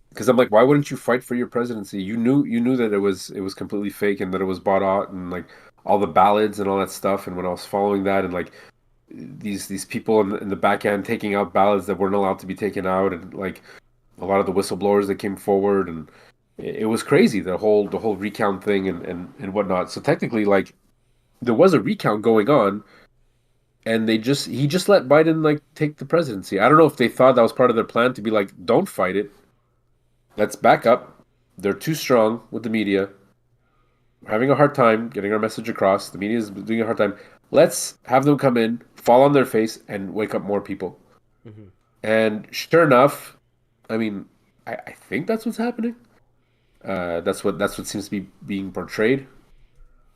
because I'm like, why wouldn't you fight for your presidency? You knew that it was completely fake and that it was bought out and like all the ballots and all that stuff. And when I was following that and like these people in the back end taking out ballots that weren't allowed to be taken out and like a lot of the whistleblowers that came forward and it was crazy the whole recount thing and whatnot. So technically, like there was a recount going on, and he just let Biden like take the presidency. I don't know if they thought that was part of their plan to be like, don't fight it, let's back up. They're too strong with the media. We're having a hard time getting our message across. The media is doing a hard time. Let's have them come in, fall on their face, and wake up more people. Hmm. And sure enough, I mean, I think that's what's happening. That's what seems to be being portrayed,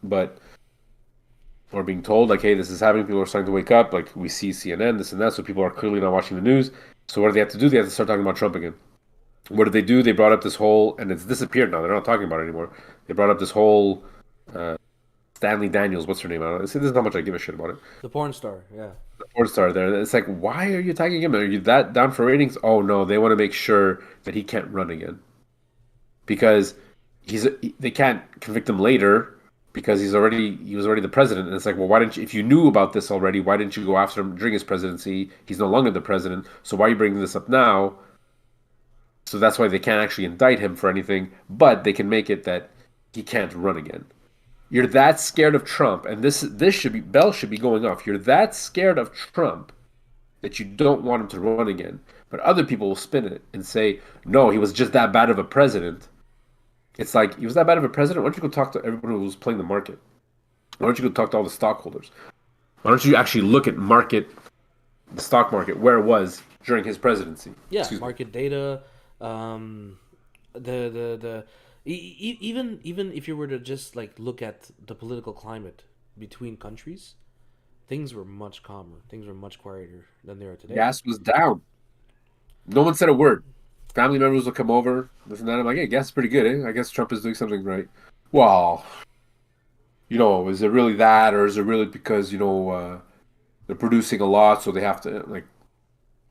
but or being told like, hey, this is happening. People are starting to wake up. Like we see CNN, this and that. So people are clearly not watching the news. So what do they have to do? They have to start talking about Trump again. What did they do? They brought up this whole, and it's disappeared now. They're not talking about it anymore. They brought up this whole uh, Stanley Daniels. What's her name? I don't know. See, this is how much I give a shit about it. The porn star, yeah. The porn star there. It's like, why are you attacking him? Are you that down for ratings? Oh no, they want to make sure that he can't run again because they can't convict him later because he was already the president. And it's like, well, why didn't you? If you knew about this already, why didn't you go after him during his presidency? He's no longer the president. So why are you bringing this up now? So that's why they can't actually indict him for anything, but they can make it that he can't run again. You're that scared of Trump, and this should be bell should be going off. You're that scared of Trump that you don't want him to run again. But other people will spin it and say, no, he was just that bad of a president. It's like he was that bad of a president. Why don't you go talk to everyone who was playing the market? Why don't you go talk to all the stockholders? Why don't you actually look at the stock market where it was during his presidency? Yeah, Excuse me. market data, um, even if you were to just like look at the political climate between countries, things were much calmer. Things were much quieter than they are today. Gas was down. No one said a word. Family members will come over, this and that. I'm like, hey, gas is pretty good, eh? I guess Trump is doing something right. Well, is it really that, or is it really because they're producing a lot, so they have to like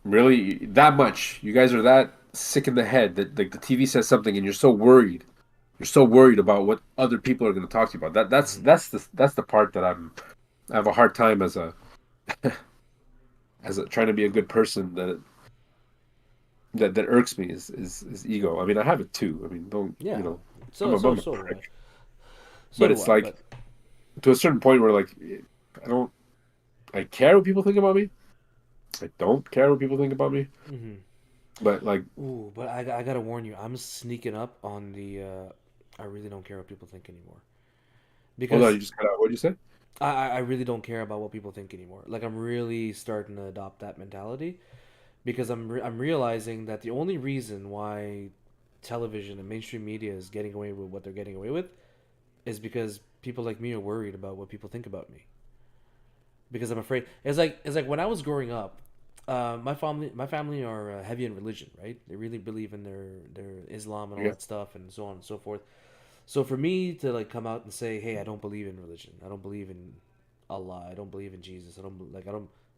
really that much? You guys are that sick in the head that like the TV says something, and you're so worried. You're so worried about what other people are going to talk to you about. Mm-hmm. That's the part that I have a hard time as a trying to be a good person that irks me is ego. I mean, I have it too. I mean, don't Yeah. I'm So so I'm a so do I. prick, So but do it's I. like But to a certain point where like I don't I care what people think about me. I don't care what people think about me. mm-hmm. But like, Ooh, but I gotta warn you, I'm sneaking up on the. I really don't care what people think anymore hold on, because you just cut out. What'd you say? I really don't care about what people think anymore. Like I'm really starting to adopt that mentality because I'm realizing that the only reason why television and mainstream media is getting away with what they're getting away with is because people like me are worried about what people think about me. Because I'm afraid it's like when I was growing up, my family are heavy in religion, right? They really believe in their Islam and all Yeah, that stuff and so on and so forth. So for me to like come out and say, "Hey, I don't believe in religion. I don't believe in Allah. I don't believe in Jesus. I don't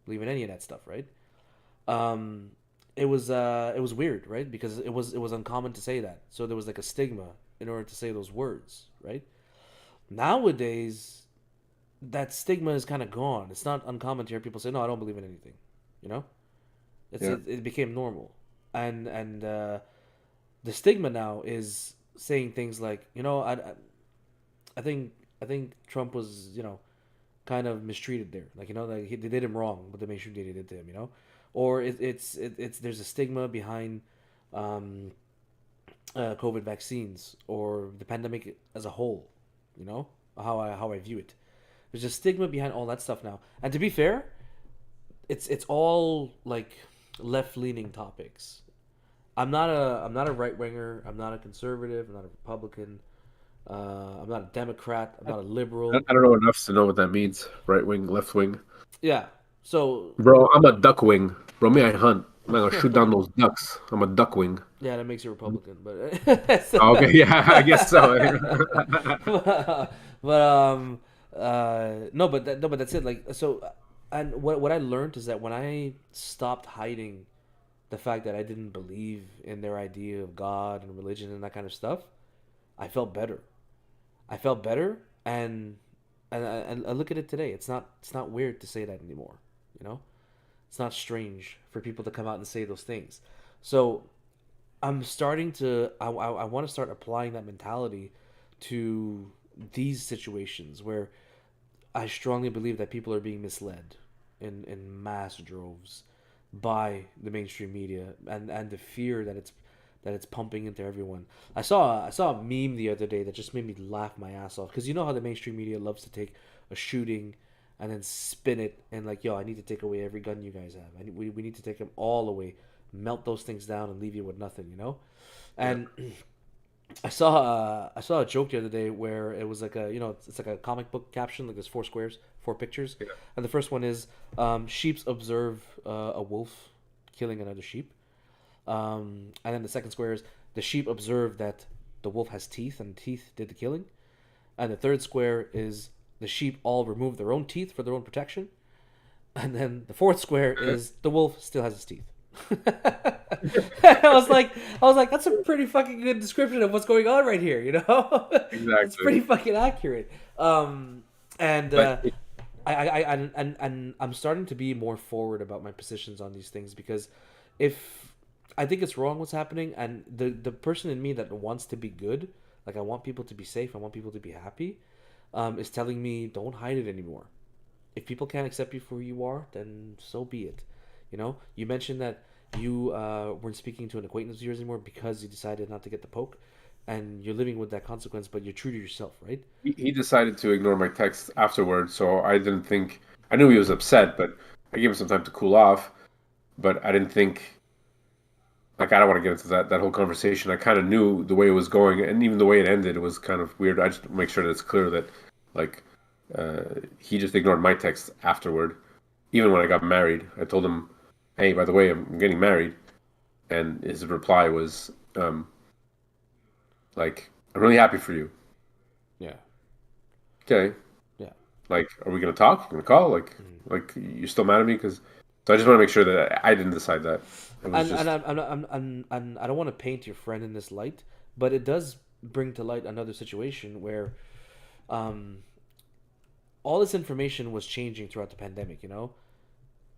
believe in any of that stuff," right? Um, it was weird, right? Because it was uncommon to say that. So there was like a stigma in order to say those words, right? Nowadays, that stigma is kind of gone. It's not uncommon to hear people say, "No, I don't believe in anything." You know, yeah. it became normal, and the stigma now is saying things like, I think Trump was kind of mistreated there. Like like they did him wrong, but the mainstream media did to him. Or it's there's a stigma behind um, COVID vaccines or the pandemic as a whole. You know how I view it. There's a stigma behind all that stuff now. And to be fair, it's all like left leaning topics. I'm not a right winger. I'm not a conservative. I'm not a Republican. I'm not a Democrat. I'm not a liberal. I don't know enough to know what that means. Right wing, left wing. Yeah. So Bro, I'm a duck wing. Bro, me, I hunt. I'm gonna shoot down those ducks. I'm a duck wing. yeah, that makes you Republican, but Oh, okay, yeah, I guess so. but no, but that's it. Like so, and what I learned is that when I stopped hiding the fact that I didn't believe in their idea of God and religion and that kind of stuff, I felt better. I felt better, and I look at it today. It's not weird to say that anymore. You know, it's not strange for people to come out and say those things. So I'm starting to. I want to start applying that mentality to these situations where I strongly believe that people are being misled in mass droves by the mainstream media and the fear that it's pumping into everyone. I saw a meme the other day that just made me laugh my ass off because you know how the mainstream media loves to take a shooting and then spin it and like, yo, I need to take away every gun you guys have. We need to take them all away, melt those things down and leave you with nothing. Yeah. And I saw a joke the other day where it was like it's like a comic book caption, like there's four squares, four pictures, Yeah. and the first one is sheeps observe a wolf killing another sheep, and then the second square is the sheep observe that the wolf has teeth and teeth did the killing, and the third square is the sheep all remove their own teeth for their own protection, and then the fourth square is the wolf still has his teeth. I was like, that's a pretty fucking good description of what's going on right here. That's Exactly. pretty fucking accurate. And But and I'm starting to be more forward about my positions on these things because if I think it's wrong what's happening, and the person in me that wants to be good, like I want people to be safe, I want people to be happy, is telling me don't hide it anymore. If people can't accept you for who you are, then so be it. You mentioned that you weren't speaking to an acquaintance of yours anymore because you decided not to get the poke. and you're living with that consequence, but you're true to yourself, right? He decided to ignore my text afterwards, so I didn't think. I knew he was upset, but I gave him some time to cool off. But I didn't think like I don't want to get into that whole conversation. I kind of knew the way it was going, and even the way it ended, it was kind of weird. I just make sure that it's clear that like he just ignored my text afterward. Even when I got married, I told him, "Hey, by the way, I'm getting married," and his reply was like, "I'm really happy for you." Yeah, Okay, yeah. like, are we gonna talk? Gonna call? Like you're still mad at me? Because so I just want to make sure that I didn't decide that. It was And just and I don't want to paint your friend in this light, but it does bring to light another situation where um, all this information was changing throughout the pandemic. You know,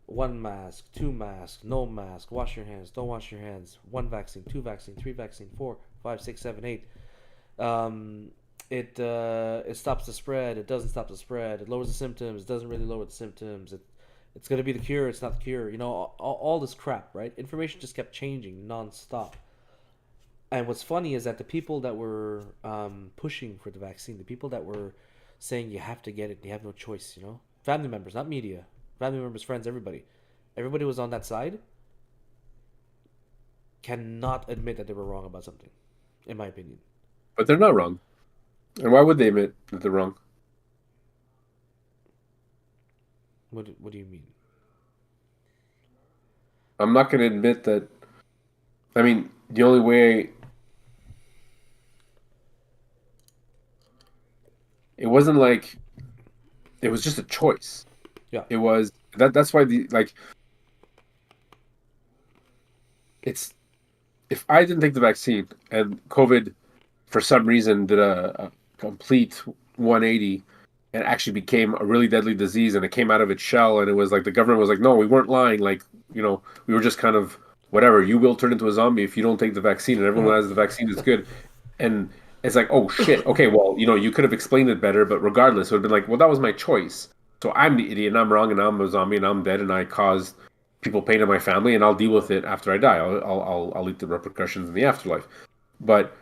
one mask, two masks, no mask, wash your hands, don't wash your hands, one vaccine, two vaccine, three vaccine, four, five, six, seven, eight. Um, it stops the spread. It doesn't stop the spread. It lowers the symptoms. It doesn't really lower the symptoms. It's gonna be the cure. It's not the cure. You know, all this crap, right? Information just kept changing nonstop. And what's funny is that the people that were pushing for the vaccine, the people that were saying you have to get it, you have no choice, you know, family members, not media, family members, friends, everybody was on that side. Cannot admit that they were wrong about something, in my opinion. but they're not wrong. And why would they admit that they're wrong? What do you mean? I'm not going to admit that. I mean, the only way it wasn't like it was just a choice. Yeah. It was that's why the like it's if I didn't take the vaccine and COVID for some reason did a complete 180 and actually became a really deadly disease and it came out of its shell and it was like the government was like, no, we weren't lying. Like, we were just kind of whatever. You will turn into a zombie if you don't take the vaccine, and everyone has the vaccine is good. And it's like, oh shit, okay, well, you could have explained it better, but regardless, it would have been like, well, that was my choice. So I'm the idiot and I'm wrong and I'm a zombie and I'm dead and I caused people pain in my family and I'll deal with it after I die. I'll eat the repercussions in the afterlife. But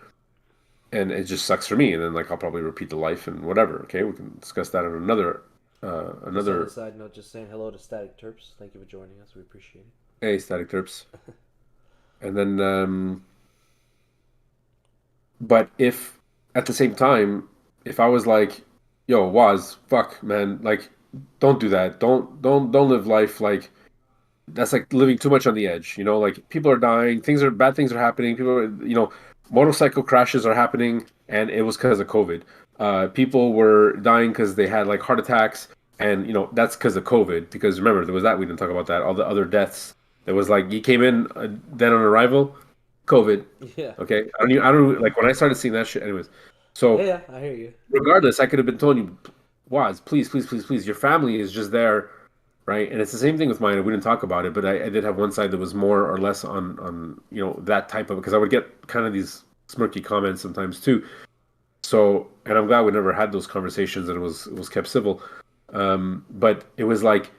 and it just sucks for me. And then like I'll probably repeat the life and whatever. Okay, we can discuss that on Just on a another. side note, just saying hello to Static Terps. Thank you for joining us. We appreciate it. Hey, static terps. And then, but if at the same time, if I was like, yo, Waz, fuck, man, like, don't do that. Don't live life like that's like living too much on the edge. Like people are dying, bad things are happening. Motorcycle crashes are happening, and it was because of COVID. People were dying because they had like heart attacks, and that's because of COVID. Because remember, there was that we didn't talk about that. All the other deaths. There was like he came in dead on arrival, COVID. Yeah. Okay, I don't like when I started seeing that shit. Anyways, Yeah, so yeah, I hear you. regardless, I could have been telling you, Waz, please, please, please, please, your family is just there, right? And it's the same thing with mine. We didn't talk about it, but I did have one side that was more or less on that type of because I would get kind of these smirky comments sometimes too. So, and I'm glad we never had those conversations and it was kept civil. But it was like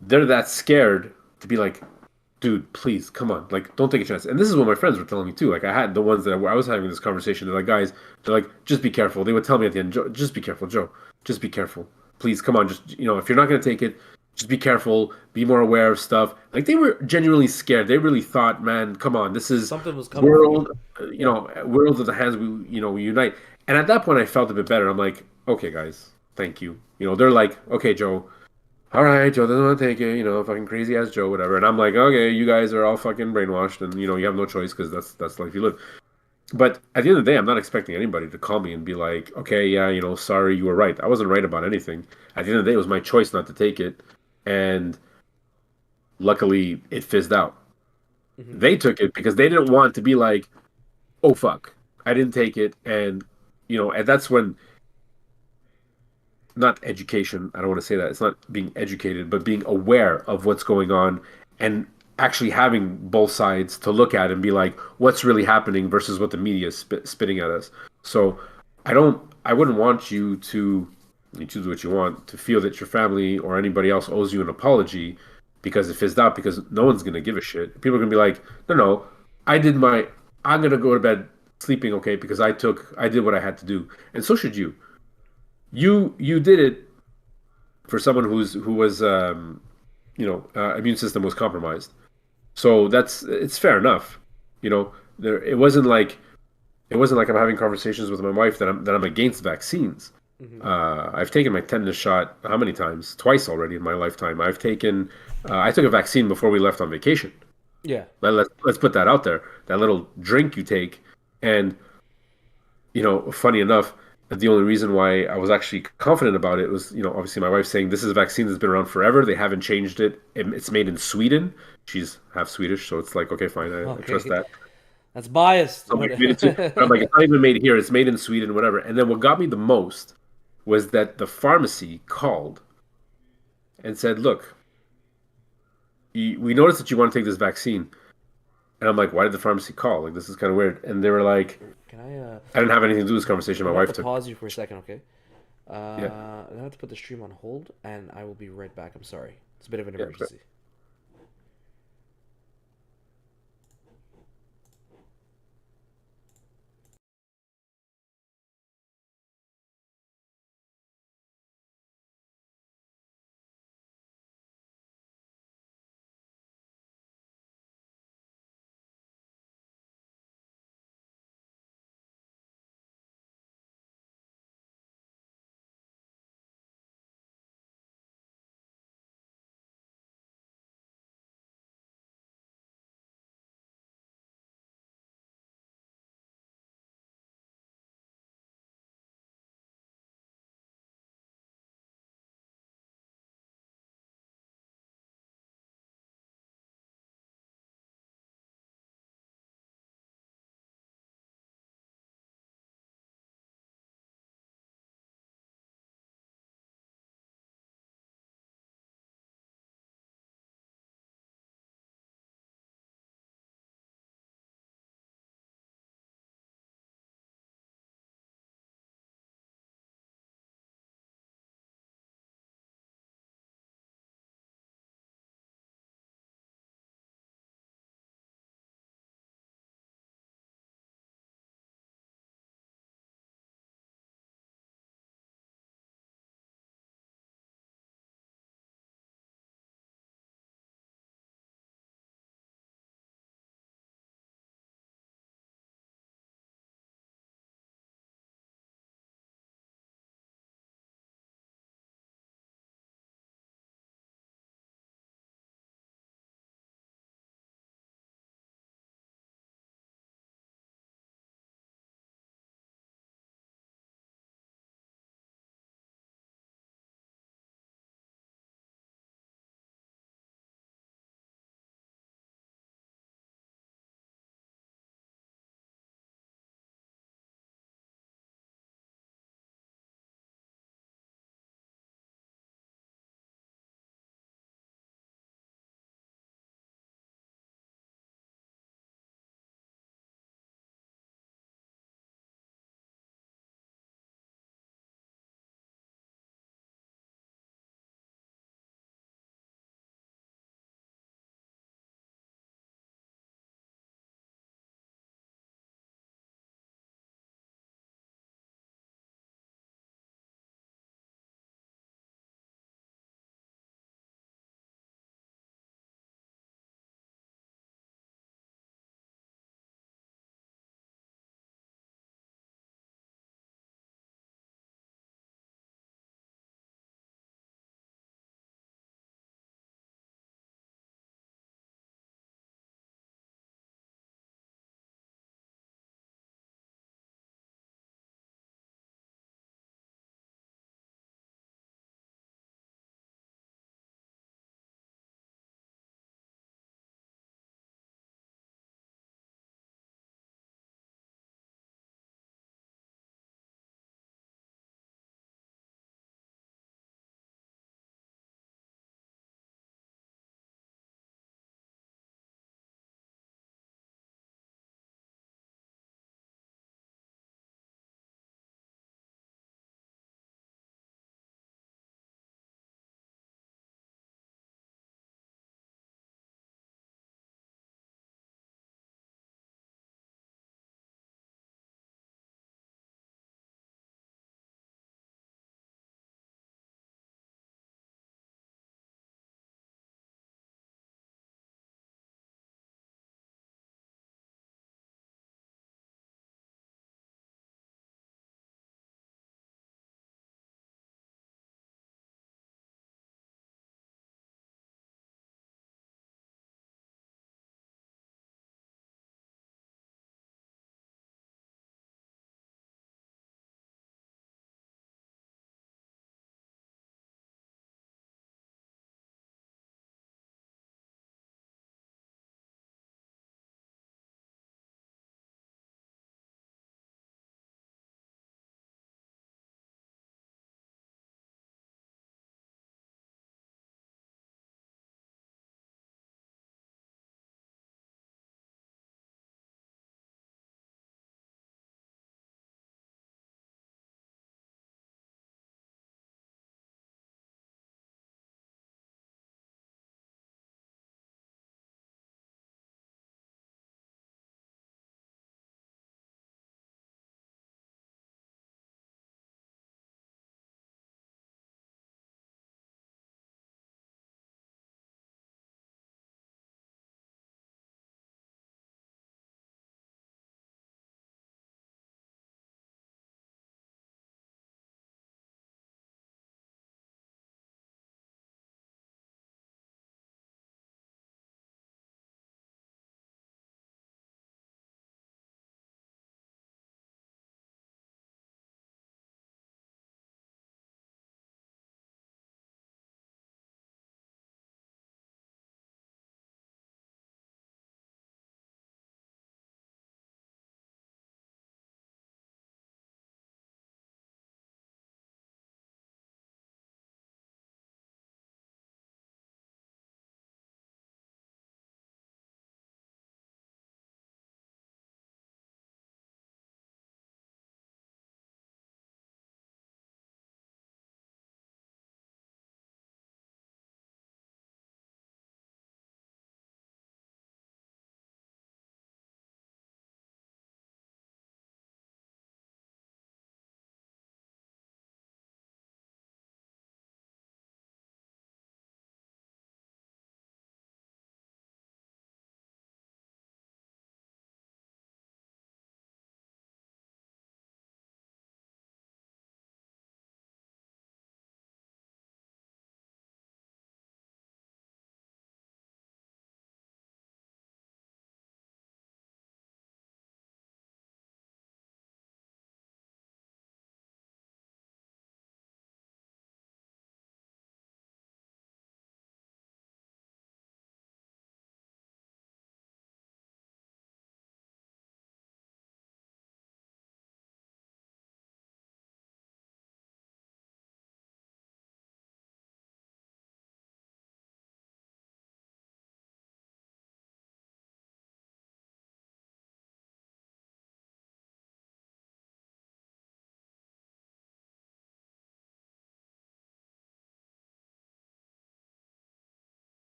they're that scared to be like, dude, please, come on, like, don't take a chance. And this is what my friends were telling me too. Like, I had the ones that where I was having this conversation. They're like, guys, they're like, just be careful. They would tell me at the end, Joe, just be careful, Joe, just be careful, please, come on, just if you're not gonna take it, just be careful, be more aware of stuff. Like, they were genuinely scared. They really thought, man, come on, this is Something was coming for you. world, Yeah. world of the hands we unite. And at that point, I felt a bit better. I'm like, okay, guys, thank you. They're like, okay, Joe, all right, Joe doesn't want to take it, fucking crazy ass Joe, whatever. And I'm like, okay, you guys are all fucking brainwashed, and you have no choice because that's life you live. But at the end of the day, I'm not expecting anybody to call me and be like, okay, yeah, sorry, you were right. I wasn't right about anything. At the end of the day, it was my choice not to take it, and luckily, it fizzed out. Hmm. They took it because they didn't want to be like, oh fuck, I didn't take it, and that's when not education. I don't want to say that. It's not being educated, but being aware of what's going on and actually having both sides to look at and be like, what's really happening versus what the media is spitting at us. So I wouldn't want you choose what you want, to feel that your family or anybody else owes you an apology because it fizzed out because no one's going to give a shit. People are going to be like, no, no, I did my, I'm going to go to bed sleeping okay because I did what I had to do, and so should you. You did it for someone who was immune system was compromised. So it's fair enough. You know, there it wasn't like I'm having conversations with my wife that I'm against vaccines. Hmm. I've taken my tetanus shot how many times? Twice already in my lifetime. I took a vaccine before we left on vacation. Yeah. Let's put that out there. That little drink you take, and funny enough, the only reason why I was actually confident about it was, obviously my wife saying this is a vaccine that's been around forever. They haven't changed it. It's made in Sweden. She's half Swedish, so it's like, okay, fine, I trust Okay. that. That's biased, I'm but like, but I'm like, it's not even made here. It's made in Sweden, whatever. And then what got me the most was that the pharmacy called and said, look, we noticed that you want to take this vaccine. And I'm like, why did the pharmacy call? Like, this is kind of weird. And they were like, can I? I didn't have anything to do with this conversation. I'm My gonna have to wife took it. pause you for a second, okay? Yeah. I'm gonna have to put the stream on hold, and I will be right back. I'm sorry. It's a bit of an Yeah. emergency.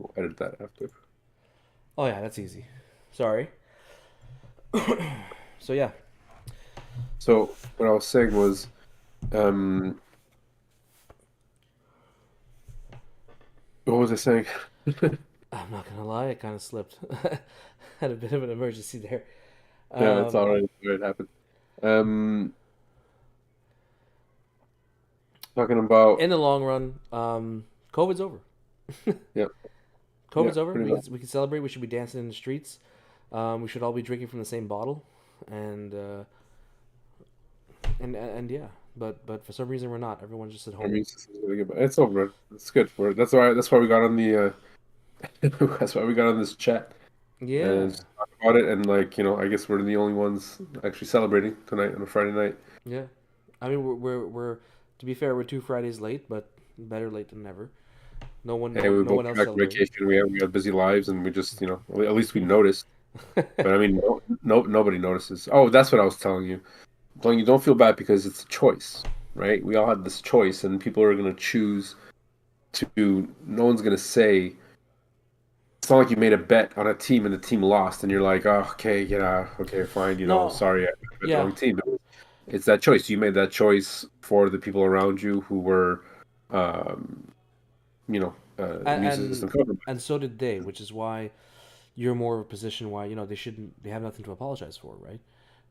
We'll edit that after. Oh yeah, that's easy. Sorry. So yeah, So what I was saying was, um, what was I saying? I'm not gonna lie, I kind of slipped. Had a bit of an emergency there. Yeah, it's all Um, right. It happened. Um, talking about, in the long run, COVID's over. yeah, yeah, COVID's over. pretty We much. can we can celebrate. We should be dancing in the streets. We should all be drinking from the same bottle, and and yeah. But for some reason we're not. Everyone's just at Our home. immune system's really good, but it's over. It's good. That's why we got on the that's why we got on this chat and Yeah, just talk about it. And like, I guess we're the only ones actually celebrating tonight on a Friday night. yeah. I mean, we're to be fair, we're 2 Fridays late, but better late than never. No one, Hey, no, we no both one came else back from celebrated. vacation. We had busy lives, and we just, at least we noticed. But I mean, nobody notices. Oh, that's what I was telling you. I'm telling you, don't feel bad because it's a choice, right? We all had this choice, and people are gonna choose to. No one's gonna say. It's not like you made a bet on a team and the team lost, and you're like, oh, okay, yeah, okay, fine, No, sorry, I bet the yeah, wrong team. It's that choice. You made that choice for the people around you who were, um, immune and system compromised. and so did they, which is why you're more of a position why they shouldn't, they have nothing to apologize for, right?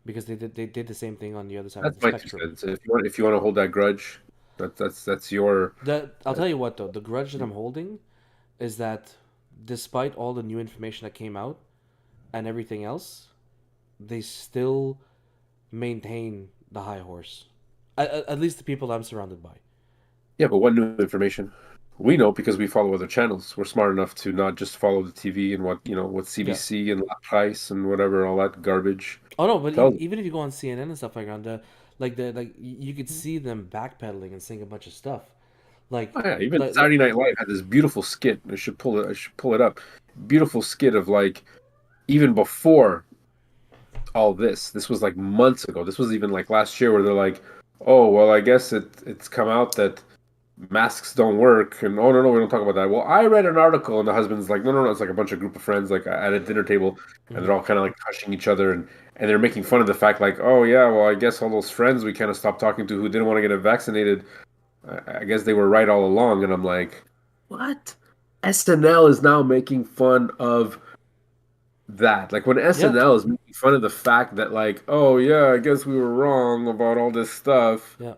Because they did the same thing on the other side of That's the my two spectrum. cents. If you want to hold that grudge, that's your. I'll tell you what though, the grudge that I'm holding is that despite all the new information that came out and everything else, they still maintain the high horse. At least the people I'm surrounded by. Yeah, but what new information? We know because we follow other channels. We're smart enough to not just follow the TV and what Yeah. CBC and La Price and whatever all that garbage Oh no, but tells us. even if you go on CNN and stuff like that, you could see them backpedaling and saying a bunch of stuff. Like Oh, yeah, even like Saturday Night Live had this beautiful skit. I should pull it up. Beautiful skit of like even before all this. This was like months ago. This was even like last year where they're like, "Oh, well, I guess it's come out that masks don't work." And oh no, we don't talk about that. Well, I read an article and the husband's like, "No, no, no." It's like a bunch of group of friends like at a dinner table and mhm. they're all kind of like hushing each other and they're making fun of the fact like, "Oh yeah, well, I guess all those friends we kind of stopped talking to who didn't want to get vaccinated. I guess they were right all along." And I'm like, "What?" SNL is now making fun of that. Like when Yeah, SNL is making fun of the fact that like, "Oh yeah, I guess we were wrong about all this stuff." yeah.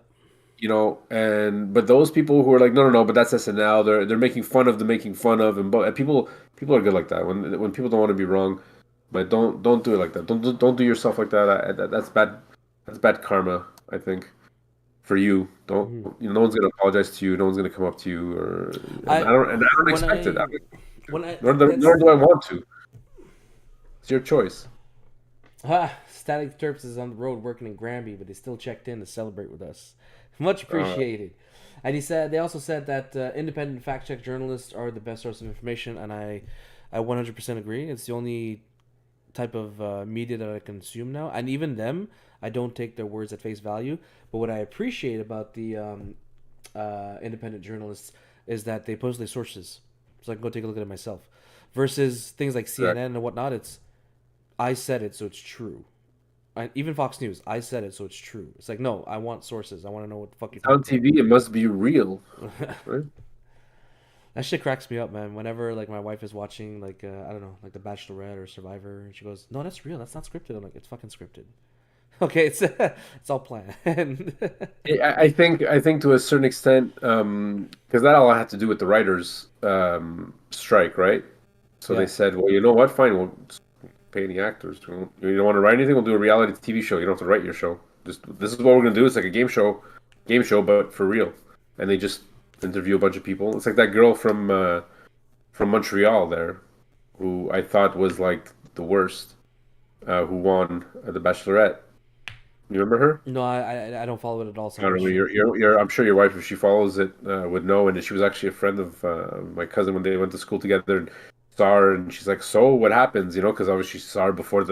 And but those people who are like, "No, no, no," but that's SNL. They're making fun of the making fun of, and people are good like that. When people don't want to be wrong, but don't do it like that. Don't do yourself like that. That's bad. That's bad karma, I think, for you. Don't Mhm. No one's gonna apologize to you. No one's gonna come up to you, and I I don't when expect it. I when I Nor that's do I want to. It's your choice. Static Terps is on the road working in Granby, but they still checked in to celebrate with us. Much Uh, appreciated. And they also said that independent fact check journalists are the best source of information, and I 100% agree. It's the only type of media that I consume now, and even them, I don't take their words at face value. But what I appreciate about the independent journalists is that they post their sources, so I can go take a look at it myself. Versus things like exactly. CNN and whatnot, it's I said it, so it's true. Even Fox News, I said it, so it's true. It's like, no, I want sources. I want to know what the fuck you're It's on talking TV. It must be real, about. right? That shit cracks me up, man. Whenever like my wife is watching like I don't know, like The Bachelorette or Survivor, and she goes, "No, that's real. That's not scripted." I'm like, "It's fucking scripted." Okay, it's all planned. I think to a certain extent, because that all had to do with the writers' strike, right? So they Yeah, said, well, you know what? Fine, we'll just pay any actors. You don't want to write anything? We'll do a reality TV show. You don't have to write your show. Just this is what we're gonna do. It's like a game show, but for real. And they just interview a bunch of people. It's like that girl from Montreal there, who I thought was like the worst, who won The Bachelorette. You remember her? no, I don't follow it at all, so I I'm don't not know. sure. I'm sure your wife, if she follows it, would know. And she was actually a friend of my cousin when they went to school together. And saw her, and she's like, "So what happens?" Because obviously she saw her before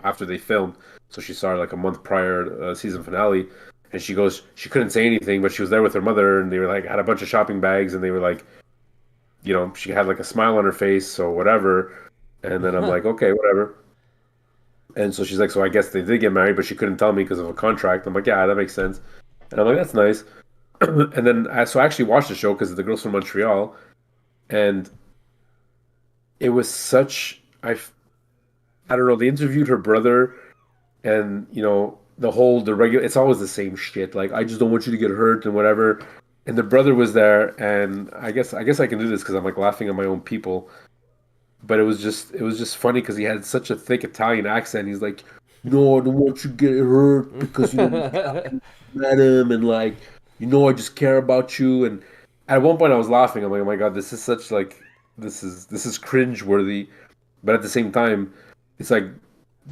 after they filmed, so she saw her like a month prior season finale. And she goes, she couldn't say anything, but she was there with her mother, and they were like had a bunch of shopping bags, and they were like, she had like a smile on her face, so whatever. And then I'm like, okay, whatever. And so she's like, so I guess they did get married, but she couldn't tell me because of a contract. I'm like, yeah, that makes sense. And I'm like, that's nice. And then I actually watched the show because the girl's from Montreal, and it was such I don't know. They interviewed her brother, and the regular. It's always the same shit. Like, I just don't want you to get hurt and whatever. And the brother was there, and I guess I can do this because I'm like laughing at my own people. But it was just funny because he had such a thick Italian accent. He's like, "No, I don't want you to get hurt because maybe I met him, and like, I just care about you." And at one point, I was laughing. I'm like, "Oh my God, this is such like this is cringe worthy," but at the same time, it's like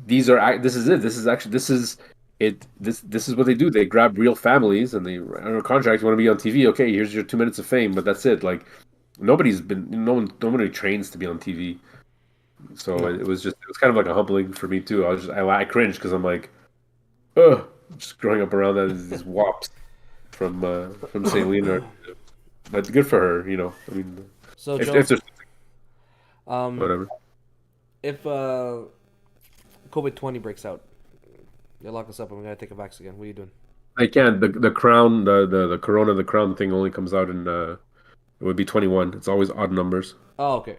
this is it. This is actually this is it. This is what they do. They grab real families and they on a contract. You want to be on TV? Okay, here's your 2 minutes of fame, but that's it. Like, nobody trains to be on TV. So No. it was kind of like a humbling for me too. I cringed because I'm like, ugh, just growing up around these wops from St. Leonard. But good for her, I mean, So if Joe, there's um, whatever. if COVID-20 breaks out, they lock us up and we gotta take a vax again. What are you doing? I can't. The crown, the Corona, the crown thing only comes out in it would be 21. It's always odd numbers. Oh, okay.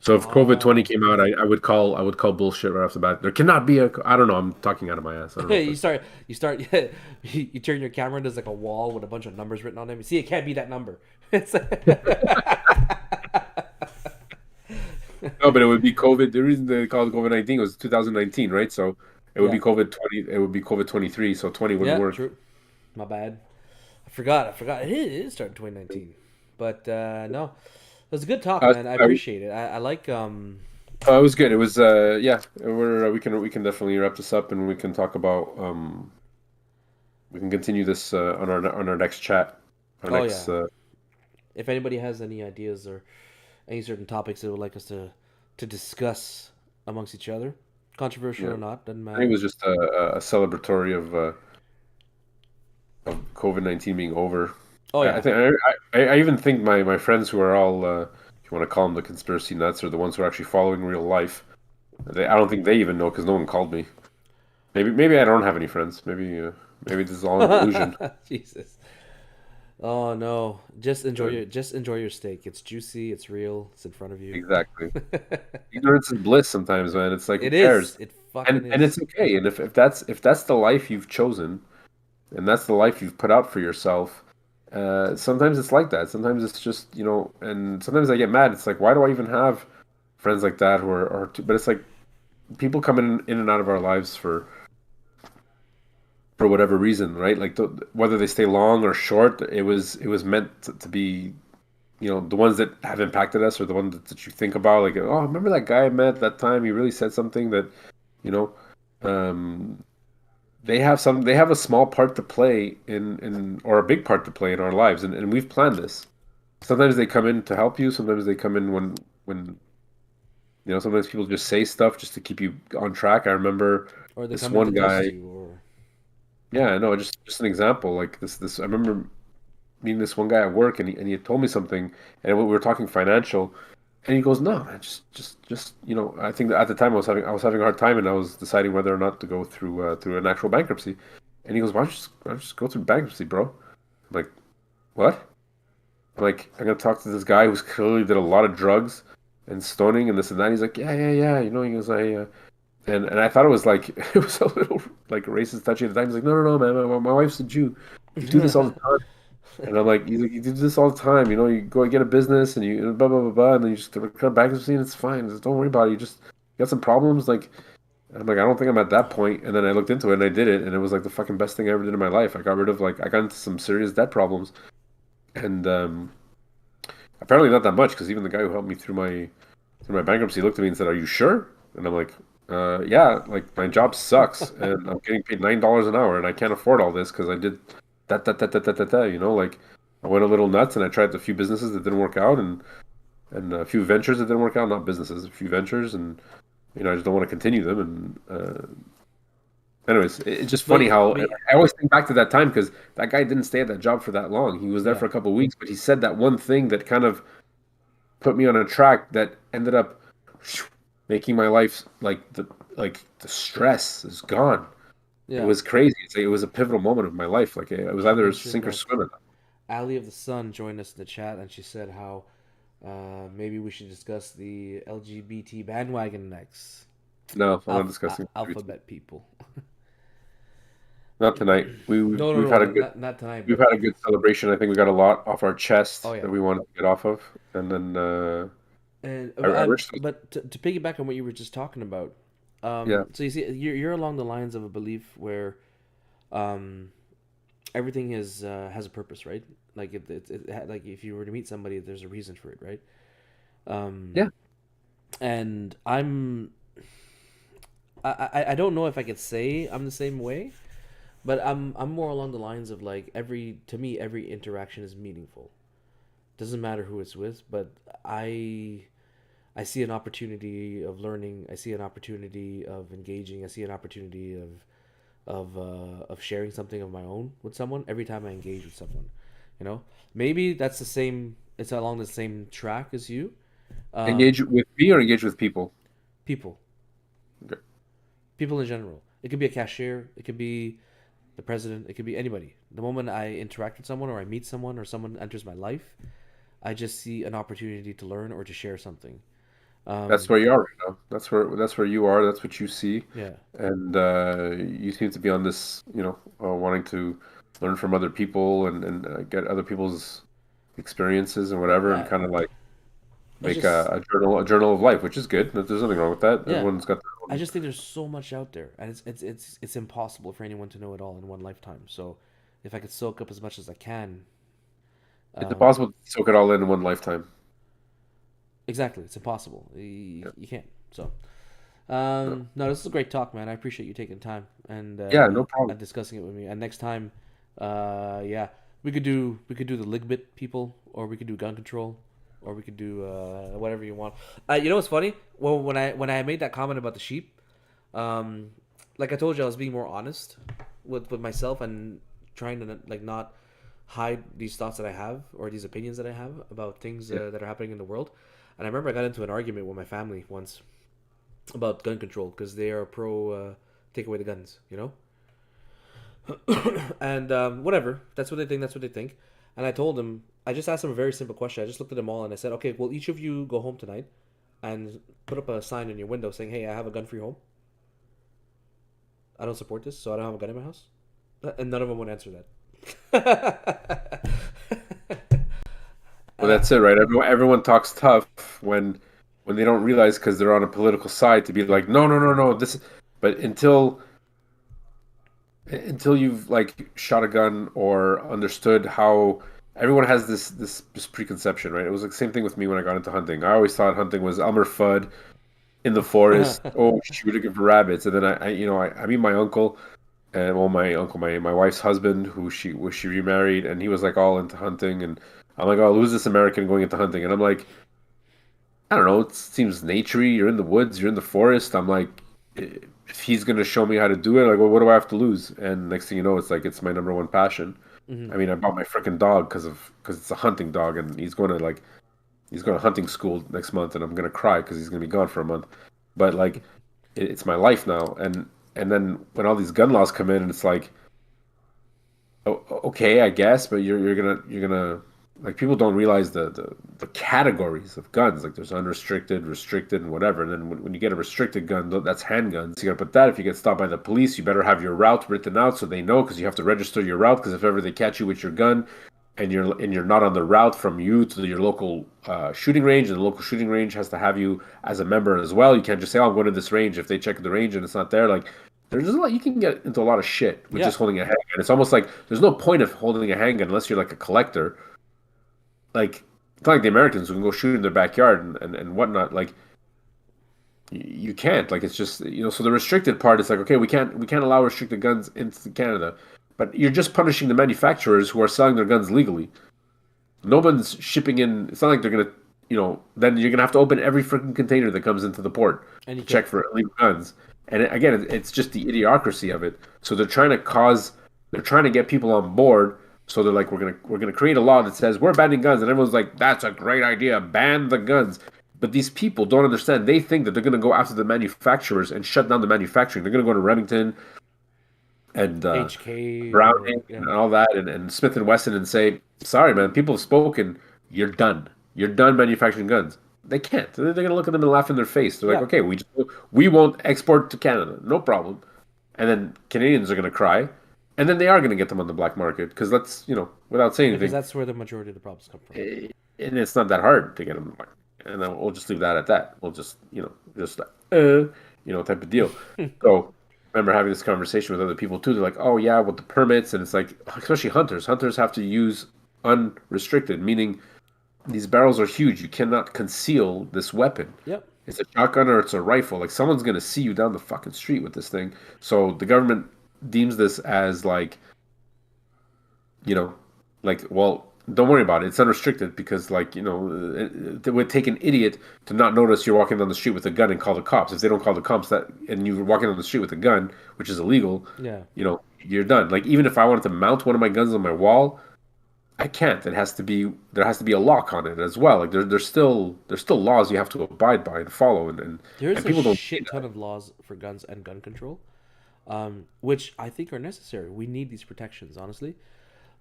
So if COVID-20 Oh, came out, I would call bullshit right off the bat. There cannot be a. I don't know. I'm talking out of my ass. I don't know if you that's. start, you turn your camera and there's like a wall with a bunch of numbers written on them. You see, it can't be that number. It's No, but it would be COVID. The reason they called it COVID-19 was 2019, right? So it would yeah, be COVID-20. It would be COVID-23. So 20 wouldn't yeah, work. true. My bad. I forgot. It started 2019, but no, it was a good talk, Uh, man. I uh, appreciate it. I like it was good. It was yeah. We can definitely wrap this up and we can talk about we can continue this on our next chat. Our Oh yeah. next If anybody has any ideas or any certain topics they would like us to discuss amongst each other, controversial yeah. or not, doesn't I think it matter. was just a celebratory of COVID-19 being over. Oh I yeah. think I even think my friends who are all if you want to call them the conspiracy nuts or the ones who are actually following real life, I don't think they even know because no one called me. Maybe I don't have any friends. Maybe this is all an illusion. Jesus. Oh no. Just enjoy your steak. It's juicy, it's real, it's in front of you. Exactly. Ignorance is bliss sometimes, man. It's like who It is. cares? It And fucking and is. it's okay. And if that's the life you've chosen and that's the life you've put out for yourself, sometimes it's like that. Sometimes it's just, and sometimes I get mad. It's like, why do I even have friends like that who but it's like people come in and out of our lives for whatever reason, right? Like whether they stay long or short, it was meant to be, the ones that have impacted us or the ones that you think about, like, oh, remember that guy I met that time? He really said something that, you know, um, they have a small part to play in or a big part to play in our lives, and we've planned this. Sometimes they come in to help you. Sometimes they come in when sometimes people just say stuff just to keep you on track. I remember Or they this come in to one test guy. you or Yeah, no, just an example. Like this. I remember meeting this one guy at work, and he had told me something, and we were talking financial, and he goes, "No, man, just I think that at the time I was having a hard time, and I was deciding whether or not to go through an actual bankruptcy." And he goes, "Why don't you just go through bankruptcy, bro?" I'm like, "What?" I'm like, "I'm gonna talk to this guy who's clearly did a lot of drugs and stoning and this and that." He's like, "Yeah, yeah, yeah." He goes, and I thought it was like it was a little like racist touchy at the time. He's like, "No, no, no, man, my wife's a Jew. You do this all the time." And I'm like, he's like, you do this all the time. You go and get a business and you blah, blah, blah, blah, and then you just come back and see it's fine. Just don't worry about it. You just got some problems. Like, I'm like, I don't think I'm at that point. And then I looked into it and I did it. And it was like the fucking best thing I ever did in my life. I got into some serious debt problems. And apparently not that much because even the guy who helped me through my bankruptcy looked at me and said, "Are you sure?" And I'm like, yeah, like my job sucks and I'm getting paid $9 an hour and I can't afford all this because I did that, like I went a little nuts and I tried a few businesses that didn't work out and a few ventures that didn't work out, not businesses, a few ventures and I just don't want to continue them anyways, it's just funny how but I always think back to that time because that guy didn't stay at that job for that long. He was there yeah. for a couple of weeks, but he said that one thing that kind of put me on a track that ended up making my life like the stress is gone. It Yeah. was crazy. It was a pivotal moment of my life. Like it was She either mentioned sink or that swim. Ali of the Sun joined us in the chat, and she said how maybe we should discuss the LGBT bandwagon next. No, I'm not discussing LGBT. Alphabet people. Not tonight. No, no, We've no, had a good not tonight. we've But had a good celebration. I think we got a lot off our oh chest yeah, that we wanted to get off of, and then and I wish. but to piggyback on what you were just talking about, Yeah, so you see, you're along the lines of a belief where um, everything is has a purpose, right? Like like if you were to meet somebody, there's a reason for it, right? Um, yeah. and I don't know if I could say I'm the same way, but I'm more along the lines of like every interaction is meaningful. Doesn't matter who it's with, but I I see an opportunity of learning. I see an opportunity of engaging. I see an opportunity of sharing something of my own with someone every time I engage with someone. You know, maybe that's the same. It's along the same track as you. Engage Um, with me or engage with people. people, Okay. people in general. It could be a cashier. It could be the president. It could be anybody. The moment I interact with someone or I meet someone or someone enters my life, I just see an opportunity to learn or to share something. That's Um, where you are right now. That's where you are. That's what you see, yeah, and you seem to be on this, wanting to learn from other people and get other people's experiences and whatever, and yeah. kind of like It's make just a journal of life, which is good. There's nothing wrong with that. yeah. Everyone's got their I own. just think there's so much out there, and it's impossible for anyone to know it all in one lifetime. So, if I could soak up as much as I can, It's um, impossible to soak it all in one lifetime. exactly, it's impossible. You, Yeah, you can't. So, no. no, this is a great talk, man. I appreciate you taking time Yeah, no and problem. discussing it with me. And next time, yeah, we could do the ligbit people, or we could do gun control, or we could do whatever you want. You know what's funny? Well, when I made that comment about the sheep, um, like I told you, I was being more honest with myself and trying to like not hide these thoughts that I have or these opinions that I have about things Yeah. that are happening in the world. And I remember I got into an argument with my family once about gun control because they are pro take away the guns, you know. And whatever, that's what they think. That's what they think. And I told them, I just asked them a very simple question. I just looked at them all and I said, okay, well, each of you go home tonight and put up a sign in your window saying, "Hey, I have a gun-free home. I don't support this, so I don't have a gun in my house." And none of them would answer that. Well, and I, that's it, right? Everyone talks tough when they don't realize because they're on a political side to be like, no, no, no, no, this. But until you've like shot a gun or understood how everyone has this preconception, right? It was like the same thing with me when I got into hunting. I always thought hunting was Elmer Fudd in the forest. Oh, shoot looking for rabbits, and then I meet my uncle. And well, my uncle, my wife's husband, who she remarried, and he was like all into hunting, and I'm like, oh, who's this American going into hunting? And I'm like, I don't know, it seems naturey. You're in the woods, you're in the forest. I'm like, if he's gonna show me how to do it, like, well, what do I have to lose? And next thing you know, it's like it's my number one passion. Mhm. I mean, I bought my freaking dog because it's a hunting dog, and he's going to hunting school next month, and I'm gonna cry because he's gonna be gone for a month. But like, it's my life now, and then when all these gun laws come in, and it's like, okay, I guess, but you're gonna like people don't realize the categories of guns. Like there's unrestricted, restricted, and whatever. And then when you get a restricted gun, that's handguns. You gotta put that. If you get stopped by the police, you better have your route written out so they know because you have to register your route. Because if ever they catch you with your gun, and you're not on the route from you to your local shooting range, and the local shooting range has to have you as a member as well. You can't just say, "Oh, I'm going to this range." If they check the range and it's not there, like there's just a lot you can get into a lot of shit with Yeah, just holding a handgun. It's almost like there's no point of holding a handgun unless you're like a collector. Like it's not like the Americans who can go shoot in their backyard and whatnot. Like you can't. Like it's just So the restricted part is like okay, we can't allow restricted guns into Canada, but you're just punishing the manufacturers who are selling their guns legally. No one's shipping in. It's not like they're gonna, Then you're gonna have to open every freaking container that comes into the port and you to check can't. for illegal guns. And again, it's just the idiocracy of it. So they're trying to get people on board So they're like, we're gonna create a law that says we're banning guns, and everyone's like, that's a great idea, ban the guns. But these people don't understand. They think that they're gonna go after the manufacturers and shut down the manufacturing. They're gonna go to Remington and HK or Browning yeah, and all that, and Smith and Wesson, and say, sorry, man, people have spoken. You're done. You're done manufacturing guns. They can't. They're gonna look at them and laugh in their face. They're like, yeah, okay, we won't export to Canada, no problem. And then Canadians are gonna cry, and then they are gonna get them on the black market because let's without saying because anything, that's where the majority of the problems come from. and it's not that hard to get them. And then we'll just leave that at that. We'll just, type of deal. So I remember having this conversation with other people too. They're like, "Oh yeah, with the permits," and it's like, especially hunters. Hunters have to use unrestricted, meaning these barrels are huge. You cannot conceal this weapon. Yep. It's a shotgun or it's a rifle. Like someone's gonna see you down the fucking street with this thing. So the government deems this as like you know, well, don't worry about it. It's unrestricted because, it would take an idiot to not notice you're walking down the street with a gun and call the cops. If they don't call the cops and you're walking down the street with a gun, which is illegal, Yeah. you're done. Like even if I wanted to mount one of my guns on my wall, I can't. There has to be a lock on it as well. Like there's still laws you have to abide by and follow, and There's a people don't see shit ton that. of laws for guns and gun control, which I think are necessary. We need these protections, honestly.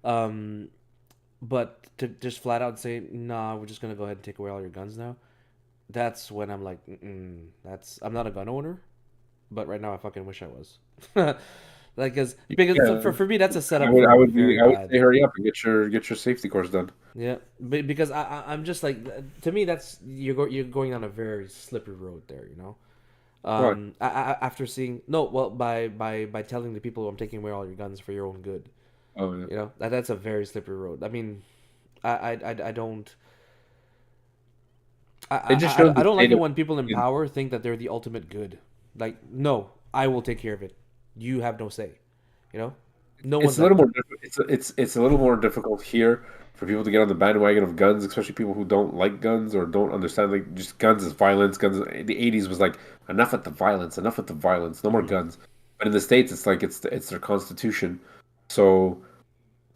Um, but to just flat out say, nah, we're just gonna go ahead and take away all your guns now. That's when I'm like, I'm not a gun owner, but right now I fucking wish I was. Like, because Yeah, for me that's a I setup would I for would be very I would bad. say hurry up and get your safety course done. Yeah, because I'm just like, to me that's you're going on a very slippery road there, you know. Why? After seeing no, well, by telling the people I'm taking away all your guns for your own good, Oh yeah. you know, that's a very slippery road. I mean, I don't It just shows I the don't like state it of when people in power think that they're the ultimate good. Like, no, I will take care of it. You have no say. You know, no it's one's a little like more that. it's a little more difficult here for people to get on the bandwagon of guns, especially people who don't like guns or don't understand like just guns is violence. Guns the 80s was like enough with the violence, no more Hmm. guns. But in the States it's like it's their constitution. So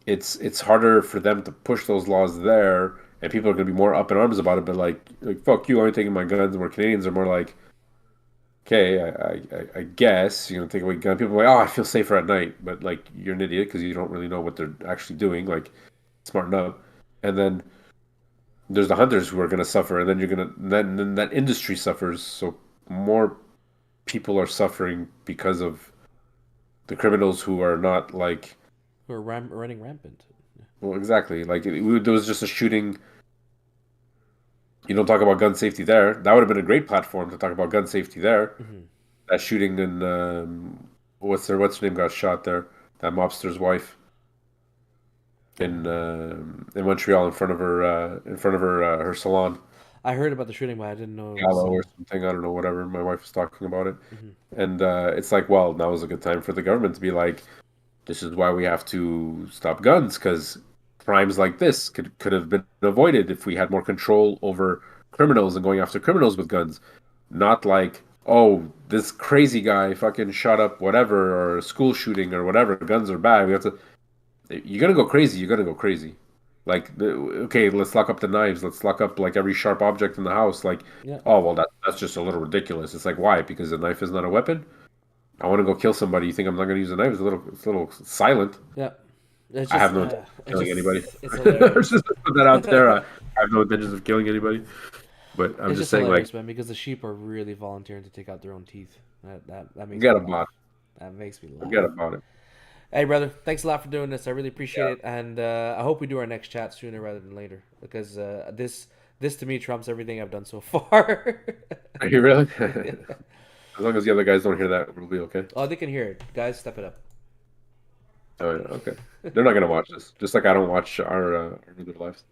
it's harder for them to push those laws there and people are going to be more up in arms about it, but like fuck you, I'm taking my guns, and where Canadians are more like okay, I guess you're gonna take away gun. People are like, oh, I feel safer at night, but like you're an idiot because you don't really know what they're actually doing. Like, smarten up. And then there's the hunters who are gonna suffer, and then then that industry suffers. So more people are suffering because of the criminals who are not like, Who are running rampant. well, exactly. There was just a shooting. You don't talk about gun safety there. That would have been a great platform to talk about gun safety there. Hmm. That shooting in what's her name got shot there. That mobster's wife in Montreal in front of her salon I heard about the shooting, but I didn't know it was. gallo or something. I don't know, whatever. My wife was talking about it, Mhm. and it's like, well, now is a good time for the government to be like, this is why we have to stop guns because crimes like this could have been avoided if we had more control over criminals and going after criminals with guns, not like, oh, this crazy guy fucking shot up whatever or a school shooting or whatever. Guns are bad. We have to. You're gonna go crazy. You're gonna go crazy. Okay, let's lock up the knives. Let's lock up like every sharp object in the house. Like, Yeah, oh well, that's just a little ridiculous. It's like why? Because a knife is not a weapon. I want to go kill somebody. You think I'm not gonna use a knife? It's a little silent. yeah. It's I just, have no intention of killing anybody. it's Let's hilarious. just put that out there. I have no intentions of killing anybody. But I'm It's just just saying, like, hilarious, man, because the sheep are really volunteering to take out their own teeth. That makes me forget laugh. about it. That makes me laugh. Forget about it. Hey, brother, thanks a lot for doing this. I really appreciate Yeah. it, and I hope we do our next chat sooner rather than later because this to me trumps everything I've done so far. Are you really? Yeah. As long as the other guys don't hear that, we'll be okay. Oh, they can hear it, guys. Step it up. Oh yeah, okay. They're not gonna watch this. Just like I don't watch our regular lives.